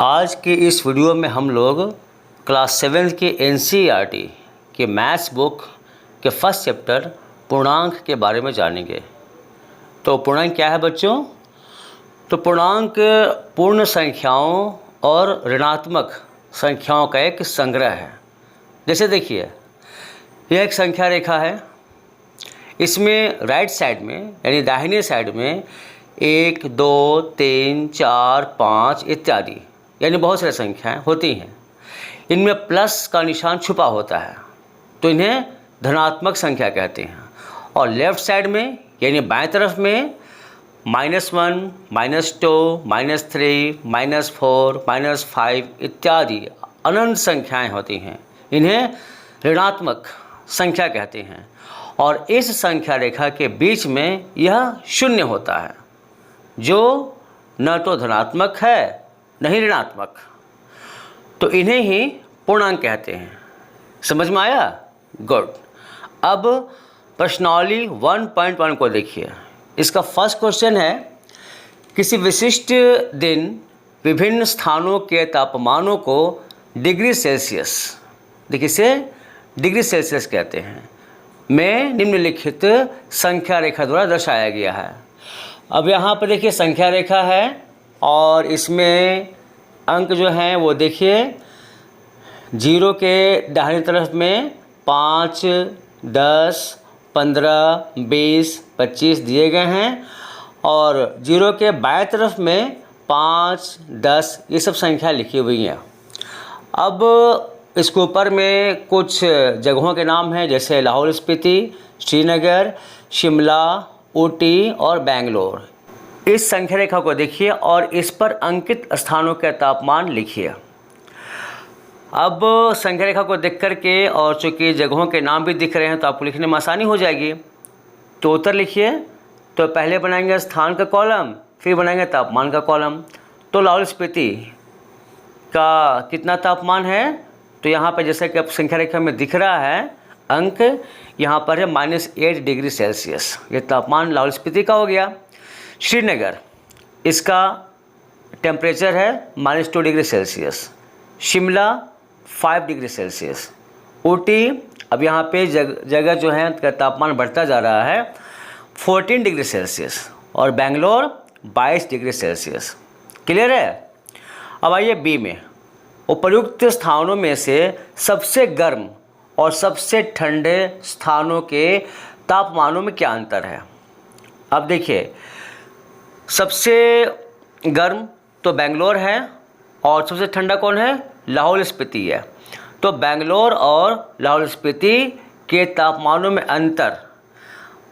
आज के इस वीडियो में हम लोग क्लास 7 के एनसीईआरटी के मैथ्स बुक के फर्स्ट चैप्टर पूर्णांक के बारे में जानेंगे। तो पूर्णांक क्या है बच्चों? तो पूर्णांक पूर्ण संख्याओं और ऋणात्मक संख्याओं का एक संग्रह है। जैसे देखिए, यह एक संख्या रेखा है। इसमें राइट साइड में यानी दाहिने साइड में 1, 2, 3, 4, 5 इत्यादि यानी बहुत सारी संख्याएं होती हैं। इनमें प्लस का निशान छुपा होता है, तो इन्हें धनात्मक संख्या कहते हैं। और लेफ़्ट साइड में यानी बाएं तरफ में -1, -2, -3, -4, -5 इत्यादि अनंत संख्याएं होती हैं। इन्हें ऋणात्मक संख्या कहते हैं। और इस संख्या रेखा के बीच में यह शून्य होता है, जो न तो धनात्मक है न ही ऋणात्मक। तो इन्हें ही पूर्णांक कहते हैं। समझ में आया? गुड। अब प्रश्नावली 1.1 को देखिए। इसका फर्स्ट क्वेश्चन है, किसी विशिष्ट दिन विभिन्न स्थानों के तापमानों को डिग्री सेल्सियस, देखिए इसे डिग्री सेल्सियस कहते हैं, में निम्नलिखित संख्या रेखा द्वारा दर्शाया गया है। अब यहाँ पर देखिए संख्या रेखा है और इसमें अंक जो हैं वो देखिए 0 के दाहिनी तरफ में 5, 10, 15, 20, 25 दिए गए हैं और 0 के बाएं तरफ में 5, 10 ये सब संख्या लिखी हुई हैं। अब इसके ऊपर में कुछ जगहों के नाम हैं, जैसे लाहौल स्पीति, श्रीनगर, शिमला, ऊटी और बेंगलोर। इस संख्या रेखा को देखिए और इस पर अंकित स्थानों के तापमान लिखिए। अब संख्या रेखा को देख करके और चूँकि जगहों के नाम भी दिख रहे हैं तो आपको लिखने में आसानी हो जाएगी। तो उत्तर लिखिए। तो पहले बनाएंगे स्थान का कॉलम, फिर बनाएंगे तापमान का कॉलम। तो लाहौल स्पीति का कितना तापमान है? तो यहाँ पर जैसे कि अब संख्या रेखा में दिख रहा है अंक, यहाँ पर है -8 डिग्री सेल्सियस। ये तापमान लाहौल स्पीति का हो गया। श्रीनगर, इसका टेम्परेचर है -2 degree Celsius. Shimla 5 degree Celsius. Ooty, अब यहाँ पे जगह जो है का तापमान बढ़ता जा रहा है, 14 डिग्री सेल्सियस। और बेंगलोर 22 डिग्री सेल्सियस। क्लियर है? अब आइए बी में, उपर्युक्त स्थानों में से सबसे गर्म और सबसे ठंडे स्थानों के तापमानों में क्या अंतर है? अब देखिए, सबसे गर्म तो बेंगलोर है और सबसे ठंडा कौन है? लाहौल स्पीति है। तो बेंगलोर और लाहौल स्पीति के तापमानों में अंतर।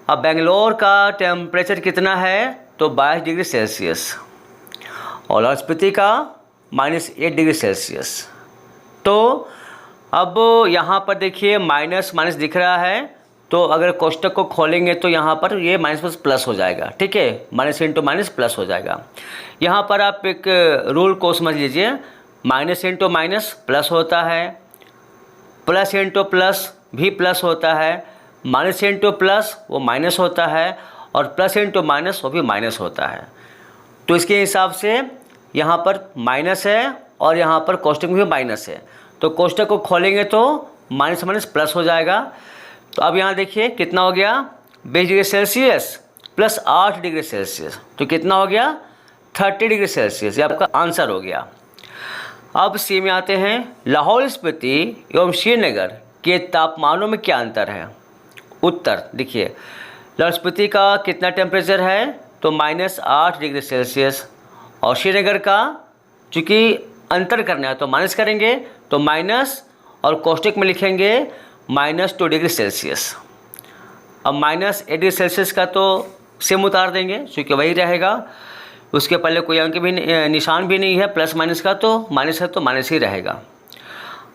अब बेंगलोर का टेम्परेचर कितना है? तो 22 डिग्री सेल्सियस और लाहौल स्पीति का -8 डिग्री सेल्सियस। तो अब यहाँ पर देखिए माइनस माइनस दिख रहा है, तो अगर कोष्टक को खोलेंगे तो यहाँ पर ये माइनस प्लस हो जाएगा। ठीक है, माइनस इंटू माइनस प्लस हो जाएगा। यहाँ पर आप एक रूल को समझ लीजिए, माइनस इंटू माइनस प्लस होता है, प्लस इंटू प्लस भी प्लस होता है, माइनस इंटू प्लस वो माइनस होता है और प्लस इंटू माइनस वो भी माइनस होता है। तो इसके हिसाब से यहाँ पर माइनस है और यहाँ पर कोष्टक में भी माइनस है, तो कोष्टक को खोलेंगे तो माइनस माइनस प्लस हो जाएगा। तो अब यहाँ देखिए कितना हो गया? 20 degree Celsius plus 8 degree Celsius, तो कितना हो गया? 30 डिग्री सेल्सियस। ये आपका आंसर हो गया। अब सी में आते हैं, लाहौल स्पीति एवं श्रीनगर के तापमानों में क्या अंतर है? उत्तर देखिए, लाहौल स्पीति का कितना टेम्परेचर है? तो -8 डिग्री सेल्सियस। और श्रीनगर का चूँकि अंतर करना है तो माइनस करेंगे, तो माइनस और कोष्टक में लिखेंगे -2 डिग्री सेल्सियस। अब -8 डिग्री सेल्सियस का तो सेम उतार देंगे क्योंकि वही रहेगा, उसके पहले कोई अंक भी निशान भी नहीं है प्लस माइनस का, तो माइनस है तो माइनस ही रहेगा।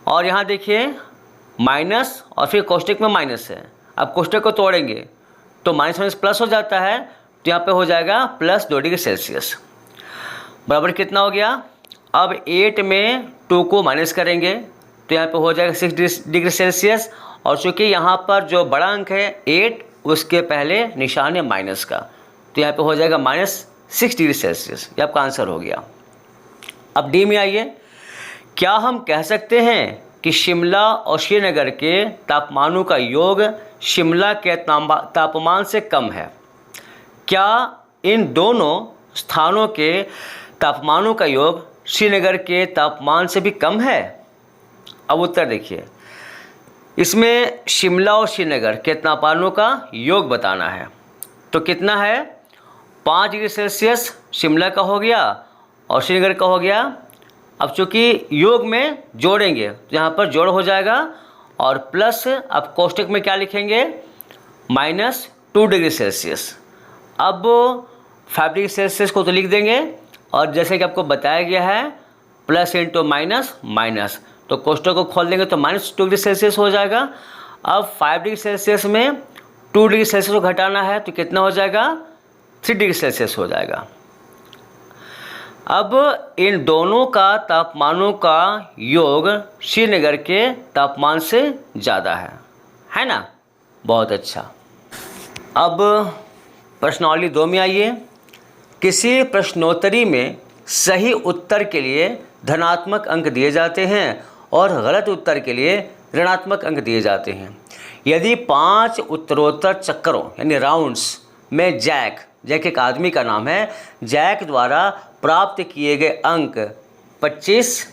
और यहाँ देखिए माइनस और फिर कोष्टक में माइनस है। अब कोष्टक को तोड़ेंगे तो माइनस माइनस प्लस हो जाता है, तो यहाँ पे हो जाएगा +2 डिग्री सेल्सियस। बराबर कितना हो गया? अब 8 में 2 को माइनस करेंगे तो यहाँ पे हो जाएगा 6 डिग्री सेल्सियस। और चूँकि यहाँ पर जो बड़ा अंक है 8, उसके पहले निशान है माइनस का, तो यहाँ पे हो जाएगा -6 डिग्री सेल्सियस। ये आपका आंसर हो गया। अब डी में आइए, क्या हम कह सकते हैं कि शिमला और श्रीनगर के तापमानों का योग शिमला के तापमान से कम है? क्या इन दोनों स्थानों के तापमानों का योग श्रीनगर के तापमान से भी कम है? अब उत्तर देखिए, इसमें शिमला और श्रीनगर के तापमानों का योग बताना है। तो कितना है? 5 डिग्री सेल्सियस शिमला का हो गया और श्रीनगर का हो गया। अब चूँकि योग में जोड़ेंगे तो यहाँ पर जोड़ हो जाएगा और प्लस, अब कोष्टक में क्या लिखेंगे? -2 डिग्री सेल्सियस। अब 5 डिग्री सेल्सियस को तो लिख देंगे और जैसे कि आपको बताया गया है प्लस इंटू माइनस माइनस, तो कोष्टक को खोल देंगे तो -2 डिग्री सेल्सियस हो जाएगा। अब 5 डिग्री सेल्सियस में 2 डिग्री सेल्सियस को घटाना है तो कितना हो जाएगा? 3 डिग्री सेल्सियस हो जाएगा। अब इन दोनों का तापमानों का योग श्रीनगर के तापमान से ज़्यादा है ना? बहुत अच्छा। अब प्रश्नावली 2 में आइए, किसी प्रश्नोत्तरी में सही उत्तर के लिए धनात्मक अंक दिए जाते हैं और गलत उत्तर के लिए ऋणात्मक अंक दिए जाते हैं। यदि 5 उत्तरोत्तर चक्करों यानी राउंड्स में जैक एक आदमी का नाम है, जैक द्वारा प्राप्त किए गए अंक 25,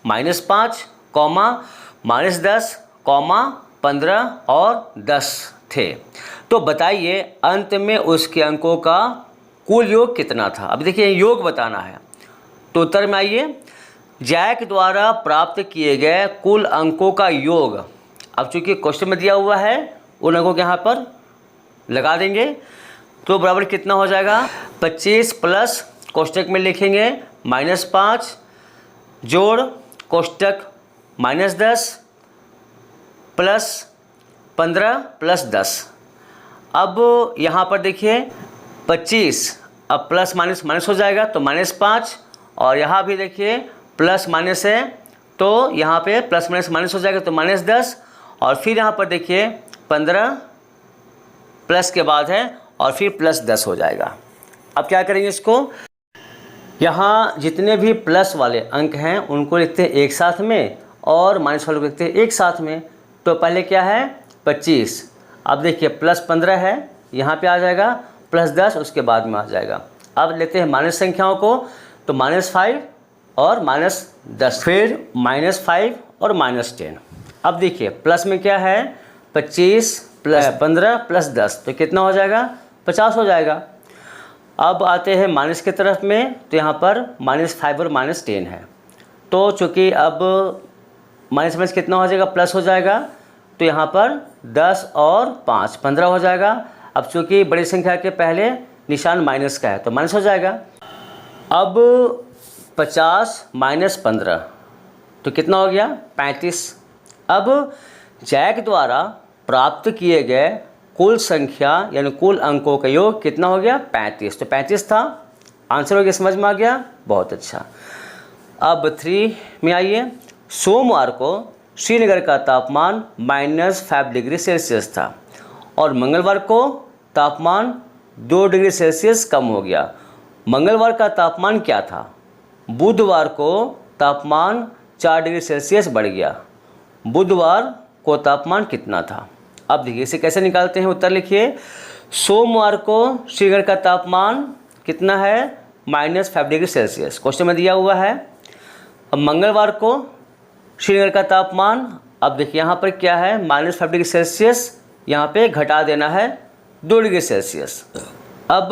-5, -10, 15 और 10 थे, तो बताइए अंत में उसके अंकों का कुल योग कितना था? अब देखिए योग बताना है, तो उत्तर में आइए, जैक द्वारा प्राप्त किए गए कुल अंकों का योग। अब चूंकि क्वेश्चन में दिया हुआ है उन अंकों को यहाँ पर लगा देंगे तो बराबर कितना हो जाएगा? 25 प्लस कोष्टक में लिखेंगे -5 जोड़ कोष्टक -10 प्लस 15 प्लस 10। अब यहाँ पर देखिए 25, अब प्लस माइनस माइनस हो जाएगा तो -5, और यहाँ भी देखिए प्लस माइनस है तो यहाँ पे प्लस माइनस माइनस हो जाएगा तो -10, और फिर यहाँ पर देखिए 15 प्लस के बाद है और फिर +10 हो जाएगा। अब क्या करेंगे इसको, यहाँ जितने भी प्लस वाले अंक हैं उनको लिखते हैं एक साथ में और माइनस वाले को लिखते हैं एक साथ में। तो पहले क्या है 25, अब देखिए +15 है यहाँ पे आ जाएगा, +10 उसके बाद में आ जाएगा। अब लेते हैं माइनस संख्याओं को, तो -5 और -10, फिर -5 और -10। अब देखिए प्लस में क्या है 25 + 15 + 10 तो कितना हो जाएगा? 50 हो जाएगा। अब आते हैं माइनस की तरफ में, तो यहाँ पर -5 और -10 है, तो चूँकि अब माइनस माइनस कितना हो जाएगा? प्लस हो जाएगा, तो यहाँ पर 10 और 5 15 हो जाएगा। अब चूँकि बड़ी संख्या के पहले निशान माइनस का है तो माइनस हो जाएगा। अब 50 - 15 तो कितना हो गया? 35। अब जैक द्वारा प्राप्त किए गए कुल संख्या यानी कुल अंकों का योग कितना हो गया? 35। तो 35 था, आंसर हो गया, समझ में आ गया? बहुत अच्छा। अब 3 में आइए, सोमवार को श्रीनगर का तापमान -5 डिग्री सेल्सियस था और मंगलवार को तापमान 2 डिग्री सेल्सियस कम हो गया। मंगलवार का तापमान क्या था? बुधवार को तापमान 4 डिग्री सेल्सियस बढ़ गया। बुधवार को तापमान कितना था? अब देखिए इसे कैसे निकालते हैं, उत्तर लिखिए। सोमवार को श्रीनगर का तापमान कितना है? -5 डिग्री सेल्सियस, क्वेश्चन में दिया हुआ है। अब मंगलवार को श्रीनगर का तापमान, अब देखिए यहाँ पर क्या है? -5 डिग्री सेल्सियस, यहाँ पे घटा देना है 2 डिग्री सेल्सियस। अब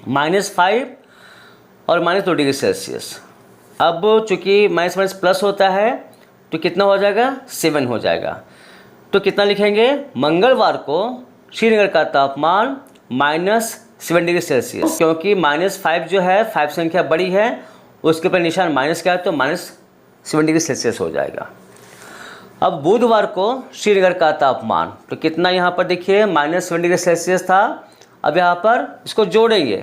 -5 और -2 डिग्री सेल्सियस। अब चूँकि माइनस माइनस प्लस होता है तो कितना हो जाएगा? 7 हो जाएगा। तो कितना लिखेंगे? मंगलवार को श्रीनगर का तापमान -7 डिग्री सेल्सियस, क्योंकि -5 जो है 5 संख्या बड़ी है उसके ऊपर निशान माइनस का है तो -7 डिग्री सेल्सियस हो जाएगा। अब बुधवार को श्रीनगर का तापमान तो कितना यहाँ पर देखिए -7 डिग्री सेल्सियस था। अब यहाँ पर इसको जोड़ेंगे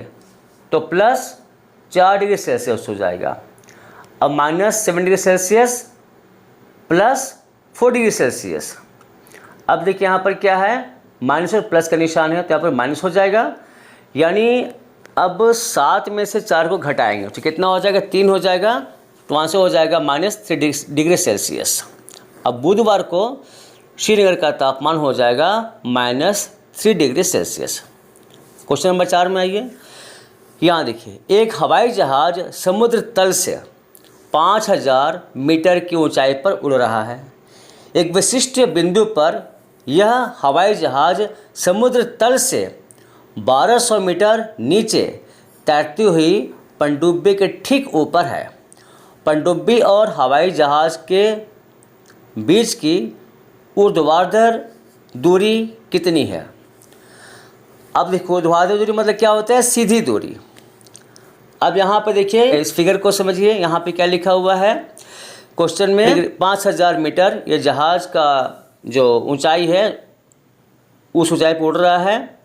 तो +4 डिग्री सेल्सियस हो जाएगा। अब -7 डिग्री सेल्सियस +4 डिग्री सेल्सियस। अब देखिए यहाँ पर क्या है? माइनस और प्लस का निशान है तो यहाँ पर माइनस हो जाएगा, यानी अब 7 में से 4 को घटाएंगे तो कितना हो जाएगा, 3 हो जाएगा, तो वहाँ से हो जाएगा -3 डिग्री सेल्सियस। अब बुधवार को श्रीनगर का तापमान हो जाएगा -3 डिग्री सेल्सियस। क्वेश्चन नंबर 4 में आइए। यहाँ देखिए, एक हवाई जहाज़ समुद्र तल से 5000 मीटर की ऊंचाई पर उड़ रहा है। एक विशिष्ट बिंदु पर यह हवाई जहाज़ समुद्र तल से 1200 मीटर नीचे तैरती हुई पनडुब्बी के ठीक ऊपर है। पनडुब्बी और हवाई जहाज़ के बीच की ऊर्ध्वाधर दूरी कितनी है? अब देखो, ऊर्ध्वाधर दूरी मतलब क्या होता है, सीधी दूरी। अब यहाँ पर देखिए, इस फिगर को समझिए। यहाँ पे क्या लिखा हुआ है क्वेश्चन में, 5000 मीटर ये जहाज़ का जो ऊंचाई है उस ऊंचाई पर उड़ रहा है,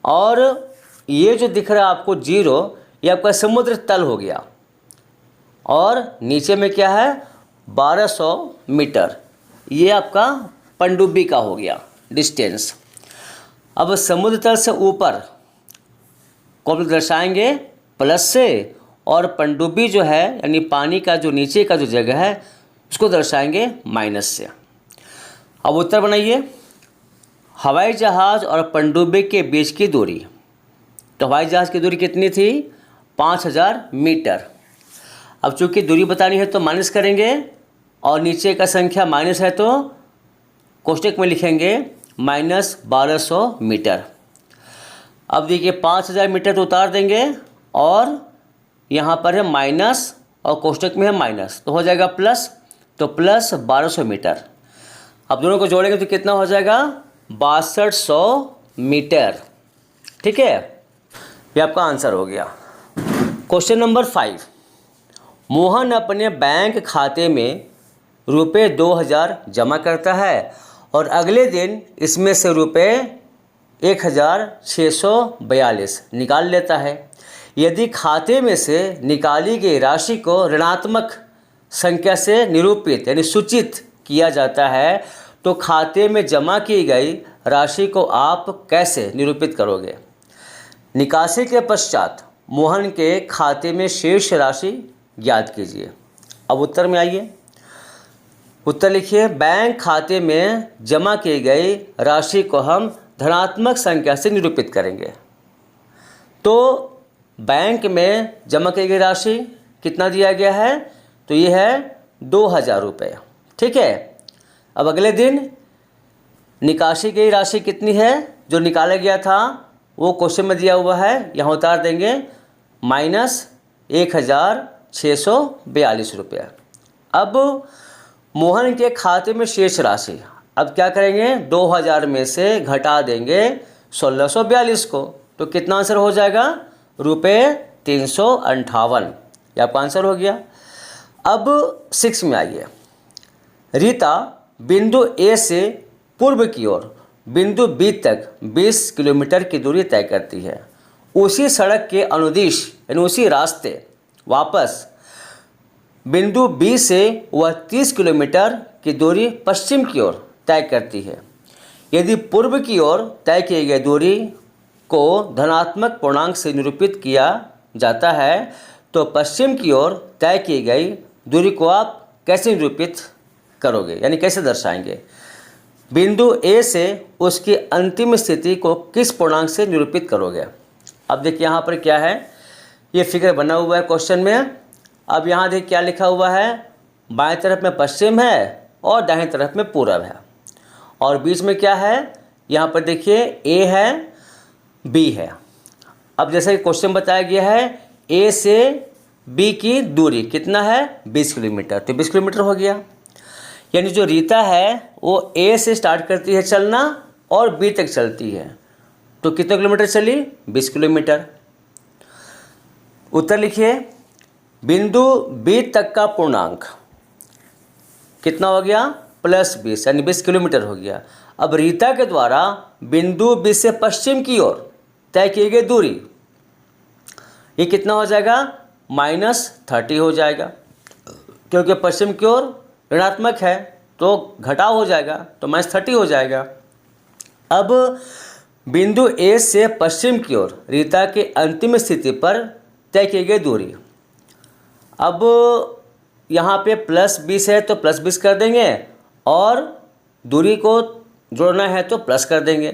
और ये जो दिख रहा है आपको 0, ये आपका समुद्र तल हो गया, और नीचे में क्या है 1200 मीटर, ये आपका पनडुब्बी का हो गया डिस्टेंस। अब समुद्र तल से ऊपर को हम दर्शाएंगे प्लस से, और पनडुब्बी जो है यानी पानी का जो नीचे का जो जगह है उसको दर्शाएंगे माइनस से। अब उत्तर बनाइए। हवाई जहाज़ और पनडुब्बी के बीच की दूरी, तो हवाई जहाज़ की दूरी कितनी थी, 5000 मीटर। अब चूँकि दूरी बतानी है तो माइनस करेंगे, और नीचे का संख्या माइनस है तो कोष्टक में लिखेंगे -1200 मीटर। अब देखिए 5000 मीटर तो उतार देंगे, और यहाँ पर है माइनस और कोष्टक में है माइनस, तो हो जाएगा प्लस, तो प्लस 1200 मीटर। अब दोनों को जोड़ेंगे तो कितना हो जाएगा, 6200 मीटर। ठीक है, ये आपका आंसर हो गया। क्वेश्चन नंबर 5, मोहन अपने बैंक खाते में रुपये 2000 जमा करता है और अगले दिन इसमें से रुपये 1642 निकाल लेता है। यदि खाते में से निकाली गई राशि को ऋणात्मक संख्या से निरूपित यानी सूचित किया जाता है, तो खाते में जमा की गई राशि को आप कैसे निरूपित करोगे? निकासी के पश्चात मोहन के खाते में शेष राशि ज्ञात कीजिए। अब उत्तर में आइए। उत्तर लिखिए, बैंक खाते में जमा की गई राशि को हम धनात्मक संख्या से निरूपित करेंगे। तो बैंक में जमा की गई राशि कितना दिया गया है, तो ये है 2000 रुपये। ठीक है, अब अगले दिन निकासी गई राशि कितनी है, जो निकाला गया था वो क्वेश्चन में दिया हुआ है, यहाँ उतार देंगे -1642 रुपये। अब मोहन के खाते में शेष राशि, अब क्या करेंगे, 2000 में से घटा देंगे 1642 को, तो कितना आंसर हो जाएगा, ₹358। ये आपका आंसर हो गया। अब 6 में आइए। रीता बिंदु ए से पूर्व की ओर बिंदु बी तक 20 किलोमीटर की दूरी तय करती है। उसी सड़क के अनुदिश यानी उसी रास्ते वापस बिंदु बी से वह 30 किलोमीटर की दूरी पश्चिम की ओर तय करती है। यदि पूर्व की ओर तय की गई दूरी को धनात्मक पूर्णांक से निरूपित किया जाता है, तो पश्चिम की ओर तय की गई दूरी को आप कैसे निरूपित करोगे, यानी कैसे दर्शाएंगे? बिंदु ए से उसकी अंतिम स्थिति को किस पूर्णांक से निरूपित करोगे? अब देखिए यहाँ पर क्या है, ये फिगर बना हुआ है क्वेश्चन में। अब यहाँ देखिए क्या लिखा हुआ है, बाएं तरफ में पश्चिम है और दाहिने तरफ में पूरब है, और बीच में क्या है, यहाँ पर देखिए ए है बी है। अब जैसे कि क्वेश्चन बताया गया है, ए से बी की दूरी कितना है, 20 किलोमीटर, तो 20 किलोमीटर हो गया। यानी जो रीता है वो ए से स्टार्ट करती है चलना और बी तक चलती है, तो कितने किलोमीटर चली, 20 किलोमीटर। उत्तर लिखिए, बिंदु बी तक का पूर्णांक कितना हो गया, +20 यानी 20 किलोमीटर हो गया। अब रीता के द्वारा बिंदु बी से पश्चिम की ओर तय की गई दूरी, ये कितना हो जाएगा, -30 हो जाएगा, क्योंकि पश्चिम की ओर ऋणात्मक है तो घटाव हो जाएगा, तो -30 हो जाएगा। अब बिंदु ए से पश्चिम की ओर रीता की अंतिम स्थिति पर तय की गई दूरी। अब यहाँ पे +20 है तो +20 कर देंगे और दूरी को जोड़ना है तो प्लस कर देंगे।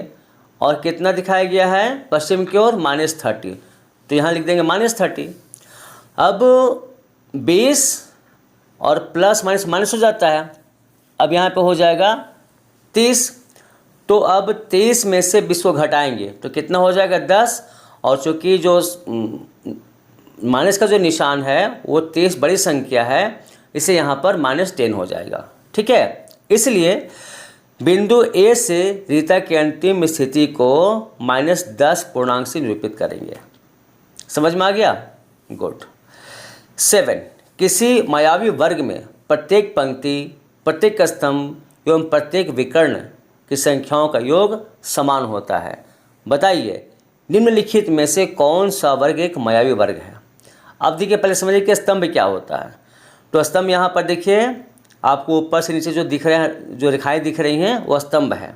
और कितना दिखाया गया है पश्चिम की ओर -30, तो यहाँ लिख देंगे -30। अब 20 और प्लस माइनस माइनस हो जाता है, अब यहाँ पे हो जाएगा 30। तो अब 23 में से 20 को घटाएंगे तो कितना हो जाएगा 10। और चूँकि जो माइनस का जो निशान है वो 23 बड़ी संख्या है, इसे यहाँ पर -10 हो जाएगा। ठीक है, इसलिए बिंदु ए से रीता की अंतिम स्थिति को -10 पूर्णांक से निरूपित करेंगे। समझ में आ गया? गुड। 7, किसी मायावी वर्ग में प्रत्येक पंक्ति, प्रत्येक स्तंभ एवं प्रत्येक विकर्ण की संख्याओं का योग समान होता है। बताइए निम्नलिखित में से कौन सा वर्ग एक मायावी वर्ग है? अब देखिए, पहले समझिए कि स्तंभ क्या होता है। तो स्तंभ यहाँ पर देखिए, आपको ऊपर से नीचे जो दिख रहे हैं, जो रेखाएं दिख रही हैं वो स्तंभ है।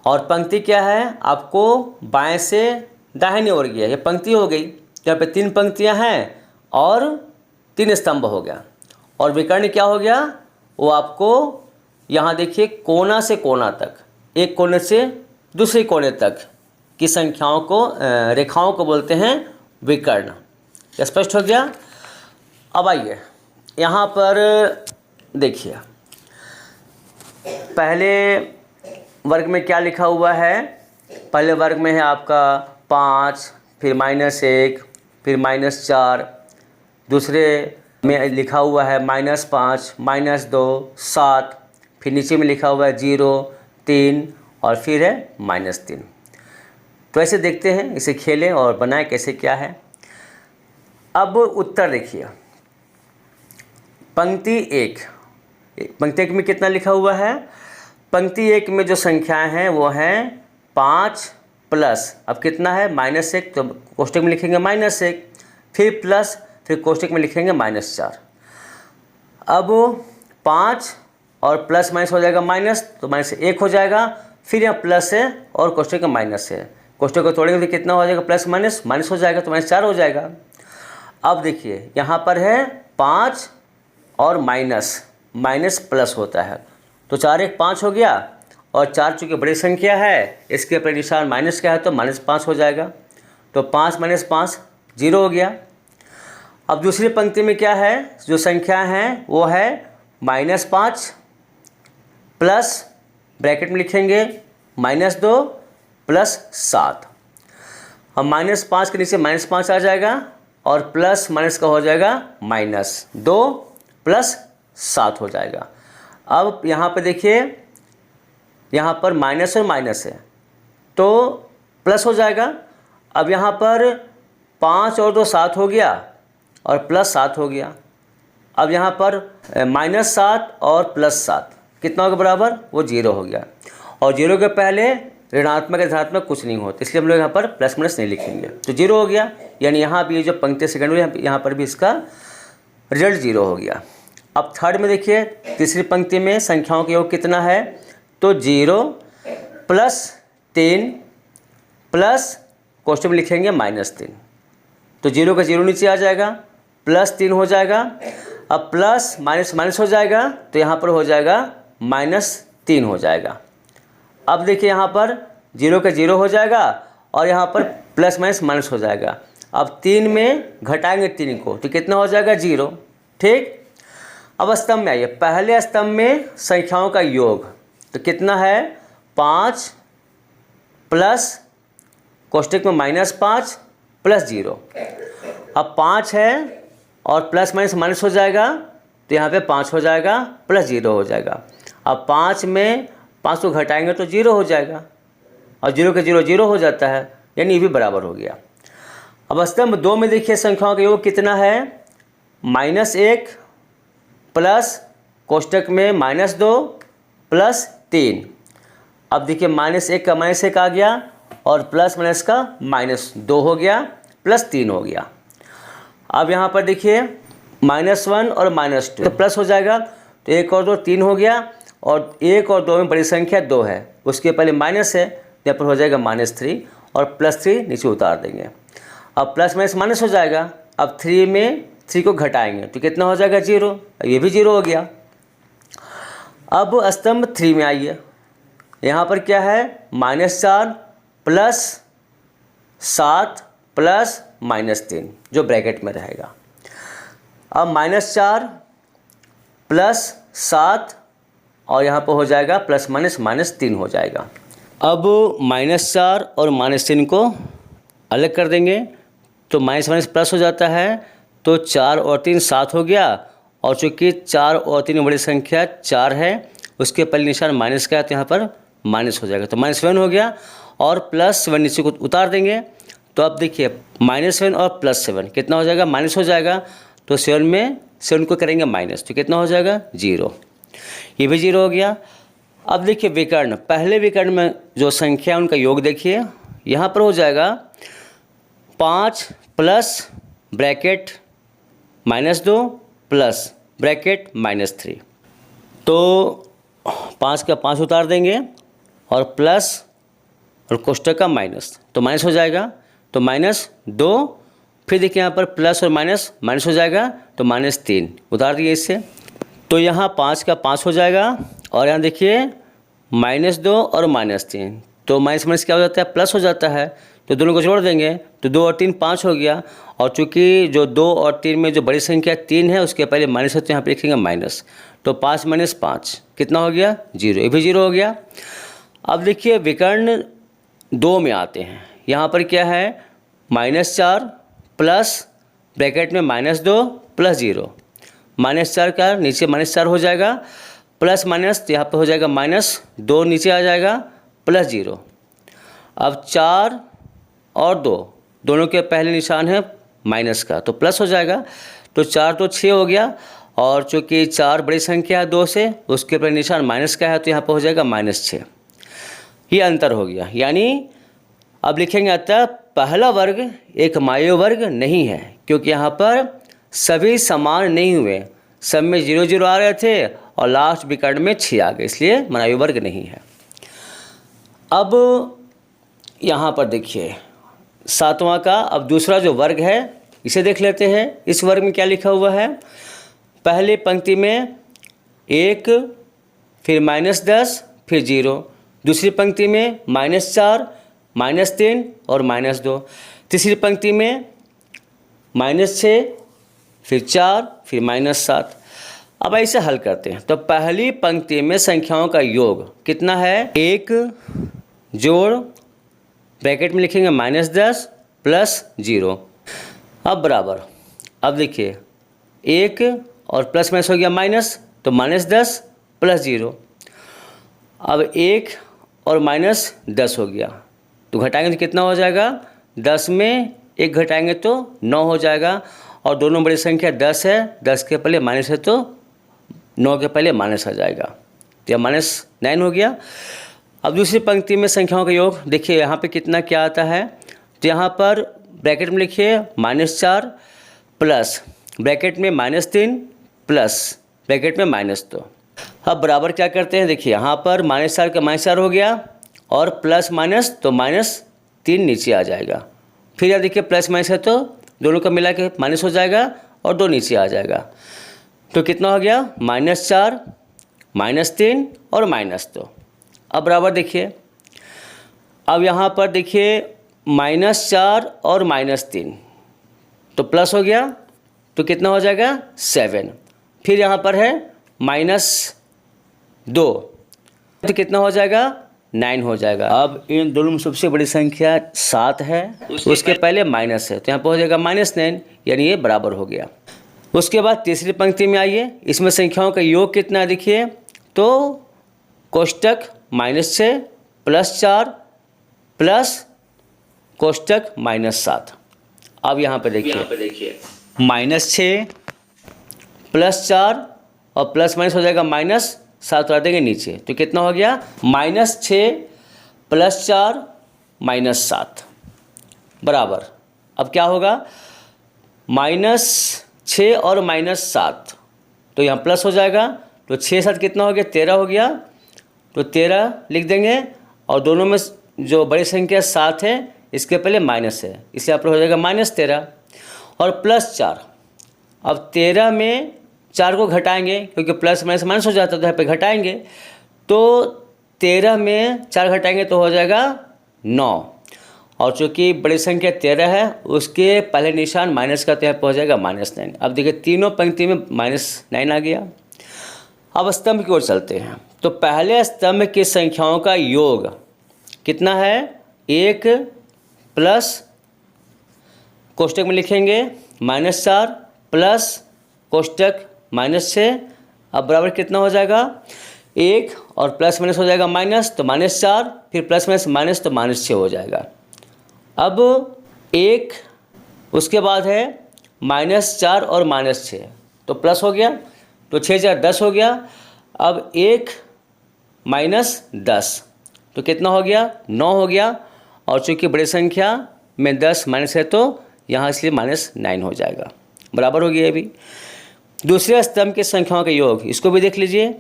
और पंक्ति क्या है, आपको बाएं से दाहिने ओर गया, ये पंक्ति हो गई। यहाँ पे 3 पंक्तियाँ हैं और 3 स्तंभ हो गया। और विकर्ण क्या हो गया, वो आपको यहाँ देखिए कोना से कोना तक, एक कोने से दूसरे कोने तक की संख्याओं को, रेखाओं को बोलते हैं विकर्ण। स्पष्ट हो गया? अब आइए यहाँ पर देखिए, पहले वर्ग में क्या लिखा हुआ है। पहले वर्ग में है आपका 5, फिर -1, फिर -4। दूसरे में लिखा हुआ है -5, -2, 7। फिर नीचे में लिखा हुआ है 0, 3 और फिर है -3। तो ऐसे देखते हैं, इसे खेलें और बनाएं कैसे क्या है। अब उत्तर देखिए, पंक्ति 1 में कितना लिखा हुआ है। पंक्ति 1 में जो संख्याएं हैं वो हैं 5 प्लस, अब कितना है -1, तो कोष्टक में लिखेंगे -1, फिर प्लस, फिर कोष्टक में लिखेंगे -4। अब 5 और प्लस माइनस हो जाएगा माइनस, तो -1 हो जाएगा। फिर यहाँ प्लस है और कोष्टक का माइनस है, कोष्टक को तोड़ेंगे तो कितना हो जाएगा, प्लस माइनस माइनस हो जाएगा, तो -4 हो जाएगा। अब देखिए यहाँ पर है 5 और माइनस प्लस होता है, तो 4 1 5 हो गया। और 4 चूँकि बड़ी संख्या है, इसके ऊपर निशान माइनस का है तो -5 हो जाएगा। तो 5 - 5 0 हो गया। अब दूसरी पंक्ति में क्या है, जो संख्या है वो है -5 प्लस, ब्रैकेट में लिखेंगे -2 प्लस 7। अब -5 के नीचे -5 आ जाएगा और प्लस माइनस का हो जाएगा -2 प्लस 7 हो जाएगा। अब यहाँ पे देखिए, यहाँ पर माइनस और माइनस है तो प्लस हो जाएगा। अब यहाँ पर 5 और 2 7 हो गया और प्लस 7 हो गया। अब यहाँ पर -7 और +7 कितना होगा बराबर, वो 0 हो गया। और 0 के पहले ऋणात्मक या धनात्मक कुछ नहीं होता, इसलिए हम लोग यहाँ पर प्लस माइनस नहीं लिखेंगे, तो 0 हो गया। यानी यहाँ भी जो पंक्ति सेकंड हुई, यहाँ पर भी इसका रिजल्ट 0 हो गया। अब थर्ड में देखिए, तीसरी पंक्ति में संख्याओं का योग कितना है, तो 0 प्लस 3 प्लस कोष्टक में लिखेंगे -3, तो 0 का 0 नीचे आ जाएगा, +3 हो जाएगा। अब प्लस माइनस माइनस हो जाएगा, तो यहाँ पर हो जाएगा -3 हो जाएगा। अब देखिए यहाँ पर 0 का 0 हो जाएगा और यहाँ पर प्लस माइनस माइनस हो जाएगा। अब 3 में घटाएंगे 3 को तो कितना हो जाएगा 0। ठीक, अब स्तंभ में आइए। पहले स्तंभ में संख्याओं का योग तो कितना है, 5 प्लस कोष्टक में -5 प्लस 0। अब 5 है और प्लस माइनस माइनस हो जाएगा, तो यहाँ पे 5 हो जाएगा प्लस 0 हो जाएगा। अब 5 में 5 को घटाएंगे तो 0 हो जाएगा और 0 का 0 0 हो जाता है, यानी ये भी बराबर हो गया। अब स्तंभ 2 में देखिए संख्याओं का योग कितना है, -1 प्लस कोष्टक में -2 प्लस 3। अब देखिए -1 का -1 आ गया और प्लस माइनस का -2 हो गया प्लस 3 हो गया। अब यहाँ पर देखिए -1 और -2 तो प्लस हो जाएगा, तो 1 और 2 3 हो गया। और 1 और 2 में बड़ी संख्या 2 है, उसके पहले माइनस है यहाँ पर हो जाएगा -3 और +3 नीचे उतार देंगे। अब प्लस माइनस माइनस हो जाएगा। अब 3 में 3 को घटाएंगे तो कितना हो जाएगा 0, ये भी 0 हो गया। अब स्तंभ 3 में आइए, यहाँ पर क्या है -4 + 7 + -3 जो ब्रैकेट में रहेगा। अब -4 + 7 और यहाँ पर हो जाएगा ±-3 हो जाएगा। अब -4 और -3 को अलग कर देंगे तो माइनस प्लस हो जाता है, तो 4 और 3 7 हो गया। और चूँकि 4 और 3 बड़ी संख्या 4 है, उसके पहले निशान माइनस का है तो यहाँ पर माइनस हो जाएगा, तो -7 हो गया। और +7 नीचे को उतार देंगे तो अब देखिए -7 और +7 कितना हो जाएगा, माइनस हो जाएगा। तो 7 में 7 को करेंगे माइनस तो कितना हो जाएगा 0, ये भी 0 हो गया। अब देखिए विकर्ण, पहले विकर्ण में जो संख्या उनका योग देखिए, यहाँ पर हो जाएगा 5 + ब्रैकेट -2 + ब्रैकेट -3। तो 5 का 5 उतार देंगे और प्लस और कोष्ठक का माइनस, तो माइनस हो जाएगा, तो -2। फिर देखिए यहाँ पर प्लस और माइनस माइनस हो जाएगा तो -3 उतार दिए इससे, तो यहाँ 5 का 5 हो जाएगा। और यहाँ देखिए -2 और -3, तो माइनस क्या हो जाता है, प्लस हो जाता है, तो दोनों को जोड़ देंगे तो 2 और 3 5 हो गया। और चूँकि जो 2 और 3 में जो बड़ी संख्या 3 है उसके पहले माइनस है तो यहाँ पर लिखेंगे माइनस, तो 5 - 5 कितना हो गया 0, ये भी 0 हो गया। अब देखिए विकर्ण 2 में आते हैं, यहाँ पर क्या है -4 + ब्रैकेट में -2 + 0, -4 का नीचे -4 हो जाएगा, प्लस माइनस तो यहाँ पर हो जाएगा -2 नीचे आ जाएगा +0। अब 4 और 2 दोनों के पहले निशान है माइनस का, तो प्लस हो जाएगा, तो 4 तो 6 हो गया। और चूँकि 4 बड़ी संख्या है 2 से, उसके पहले निशान माइनस का है तो यहाँ पर हो जाएगा -6, ये अंतर हो गया। यानी अब लिखेंगे अतः पहला वर्ग एक मायु वर्ग नहीं है, क्योंकि यहाँ पर सभी समान नहीं हुए, सब में 0 0 आ रहे थे और लास्ट विकर्ण में 6 आ गए, इसलिए मायु वर्ग नहीं है। अब यहाँ पर देखिए 7वां का अब दूसरा जो वर्ग है इसे देख लेते हैं। इस वर्ग में क्या लिखा हुआ है, पहली पंक्ति में 1 फिर -10 फिर 0, दूसरी पंक्ति में -4 -3 और -2, तीसरी पंक्ति में -6 फिर 4 फिर -7। अब ऐसे हल करते हैं, तो पहली पंक्ति में संख्याओं का योग कितना है, 1 जोड़ ब्रैकेट में लिखेंगे -10 + 0, अब बराबर। अब देखिए 1 और प्लस माइनस हो गया माइनस, तो -10 + 0। अब 1 और -10 हो गया, तो घटाएंगे तो कितना हो जाएगा, 10 में 1 घटाएंगे तो 9 हो जाएगा। और दोनों बड़ी संख्या 10 है, 10 के पहले माइनस है तो 9 के पहले माइनस आ जाएगा, तो यह -9 हो गया। अब दूसरी पंक्ति में संख्याओं का योग देखिए, यहाँ पे कितना क्या आता है, तो यहाँ पर ब्रैकेट में लिखिए -4 प्लस ब्रैकेट में -3 प्लस ब्रैकेट में -2। अब बराबर क्या करते हैं, देखिए यहाँ पर -4 का -4 हो गया और प्लस माइनस तो -3 नीचे आ जाएगा। फिर यहाँ देखिए प्लस माइनस है तो दोनों का मिला के माइनस हो जाएगा और 2 नीचे आ जाएगा, तो कितना हो गया -4 -3 और -2। अब बराबर देखिए, अब यहाँ पर देखिए -4 और -3 तो प्लस हो गया, तो कितना हो जाएगा 7। फिर यहाँ पर है -2 तो कितना हो जाएगा 9 हो जाएगा। अब इन दोनों में सबसे बड़ी संख्या 7 है, उसके पहले माइनस है, तो यहाँ पर हो जाएगा -9, यानी ये बराबर हो गया। उसके बाद तीसरी पंक्ति में आइए, इसमें संख्याओं का योग कितना है देखिए, तो कोष्टक -6 + 4 प्लस कोष्टक -7। अब यहाँ पे देखिए -6 + 4 और प्लस माइनस हो जाएगा -7 कर देंगे नीचे, तो कितना हो गया -6 + 4 -7 बराबर। अब क्या होगा -6 और -7, तो यहाँ प्लस हो जाएगा, तो 6 7 कितना हो गया 13 हो गया, तो 13 लिख देंगे। और दोनों में जो बड़ी संख्या 7 है इसके पहले माइनस है, इसलिए आप हो जाएगा -13 और +4। अब 13 में 4 को घटाएंगे क्योंकि प्लस माइनस माइनस हो जाता है तो यहाँ पे घटाएंगे, तो 13 में 4 घटाएंगे तो हो जाएगा 9, और चूँकि बड़ी संख्या 13 है उसके पहले निशान माइनस का, तो यहाँ पर हो जाएगा -9। अब देखिए तीनों पंक्ति में -9 आ गया। अब स्तंभ की ओर चलते हैं, तो पहले स्तंभ की संख्याओं का योग कितना है, 1 प्लस कोष्टक में लिखेंगे -4 प्लस कोष्टक -6। अब बराबर कितना हो जाएगा, 1 और प्लस माइनस हो जाएगा माइनस, तो -4, फिर प्लस माइनस माइनस तो -6 हो जाएगा। अब 1 उसके बाद है -4 और -6, तो प्लस हो गया, तो 6 4 10 हो गया। अब 1 -10 तो कितना हो गया, 9 हो गया, और चूँकि बड़ी संख्या में 10 माइनस है तो यहाँ इसलिए -9 हो जाएगा। बराबर हो गया। अभी दूसरे स्तंभ की संख्याओं का योग, इसको भी देख लीजिए।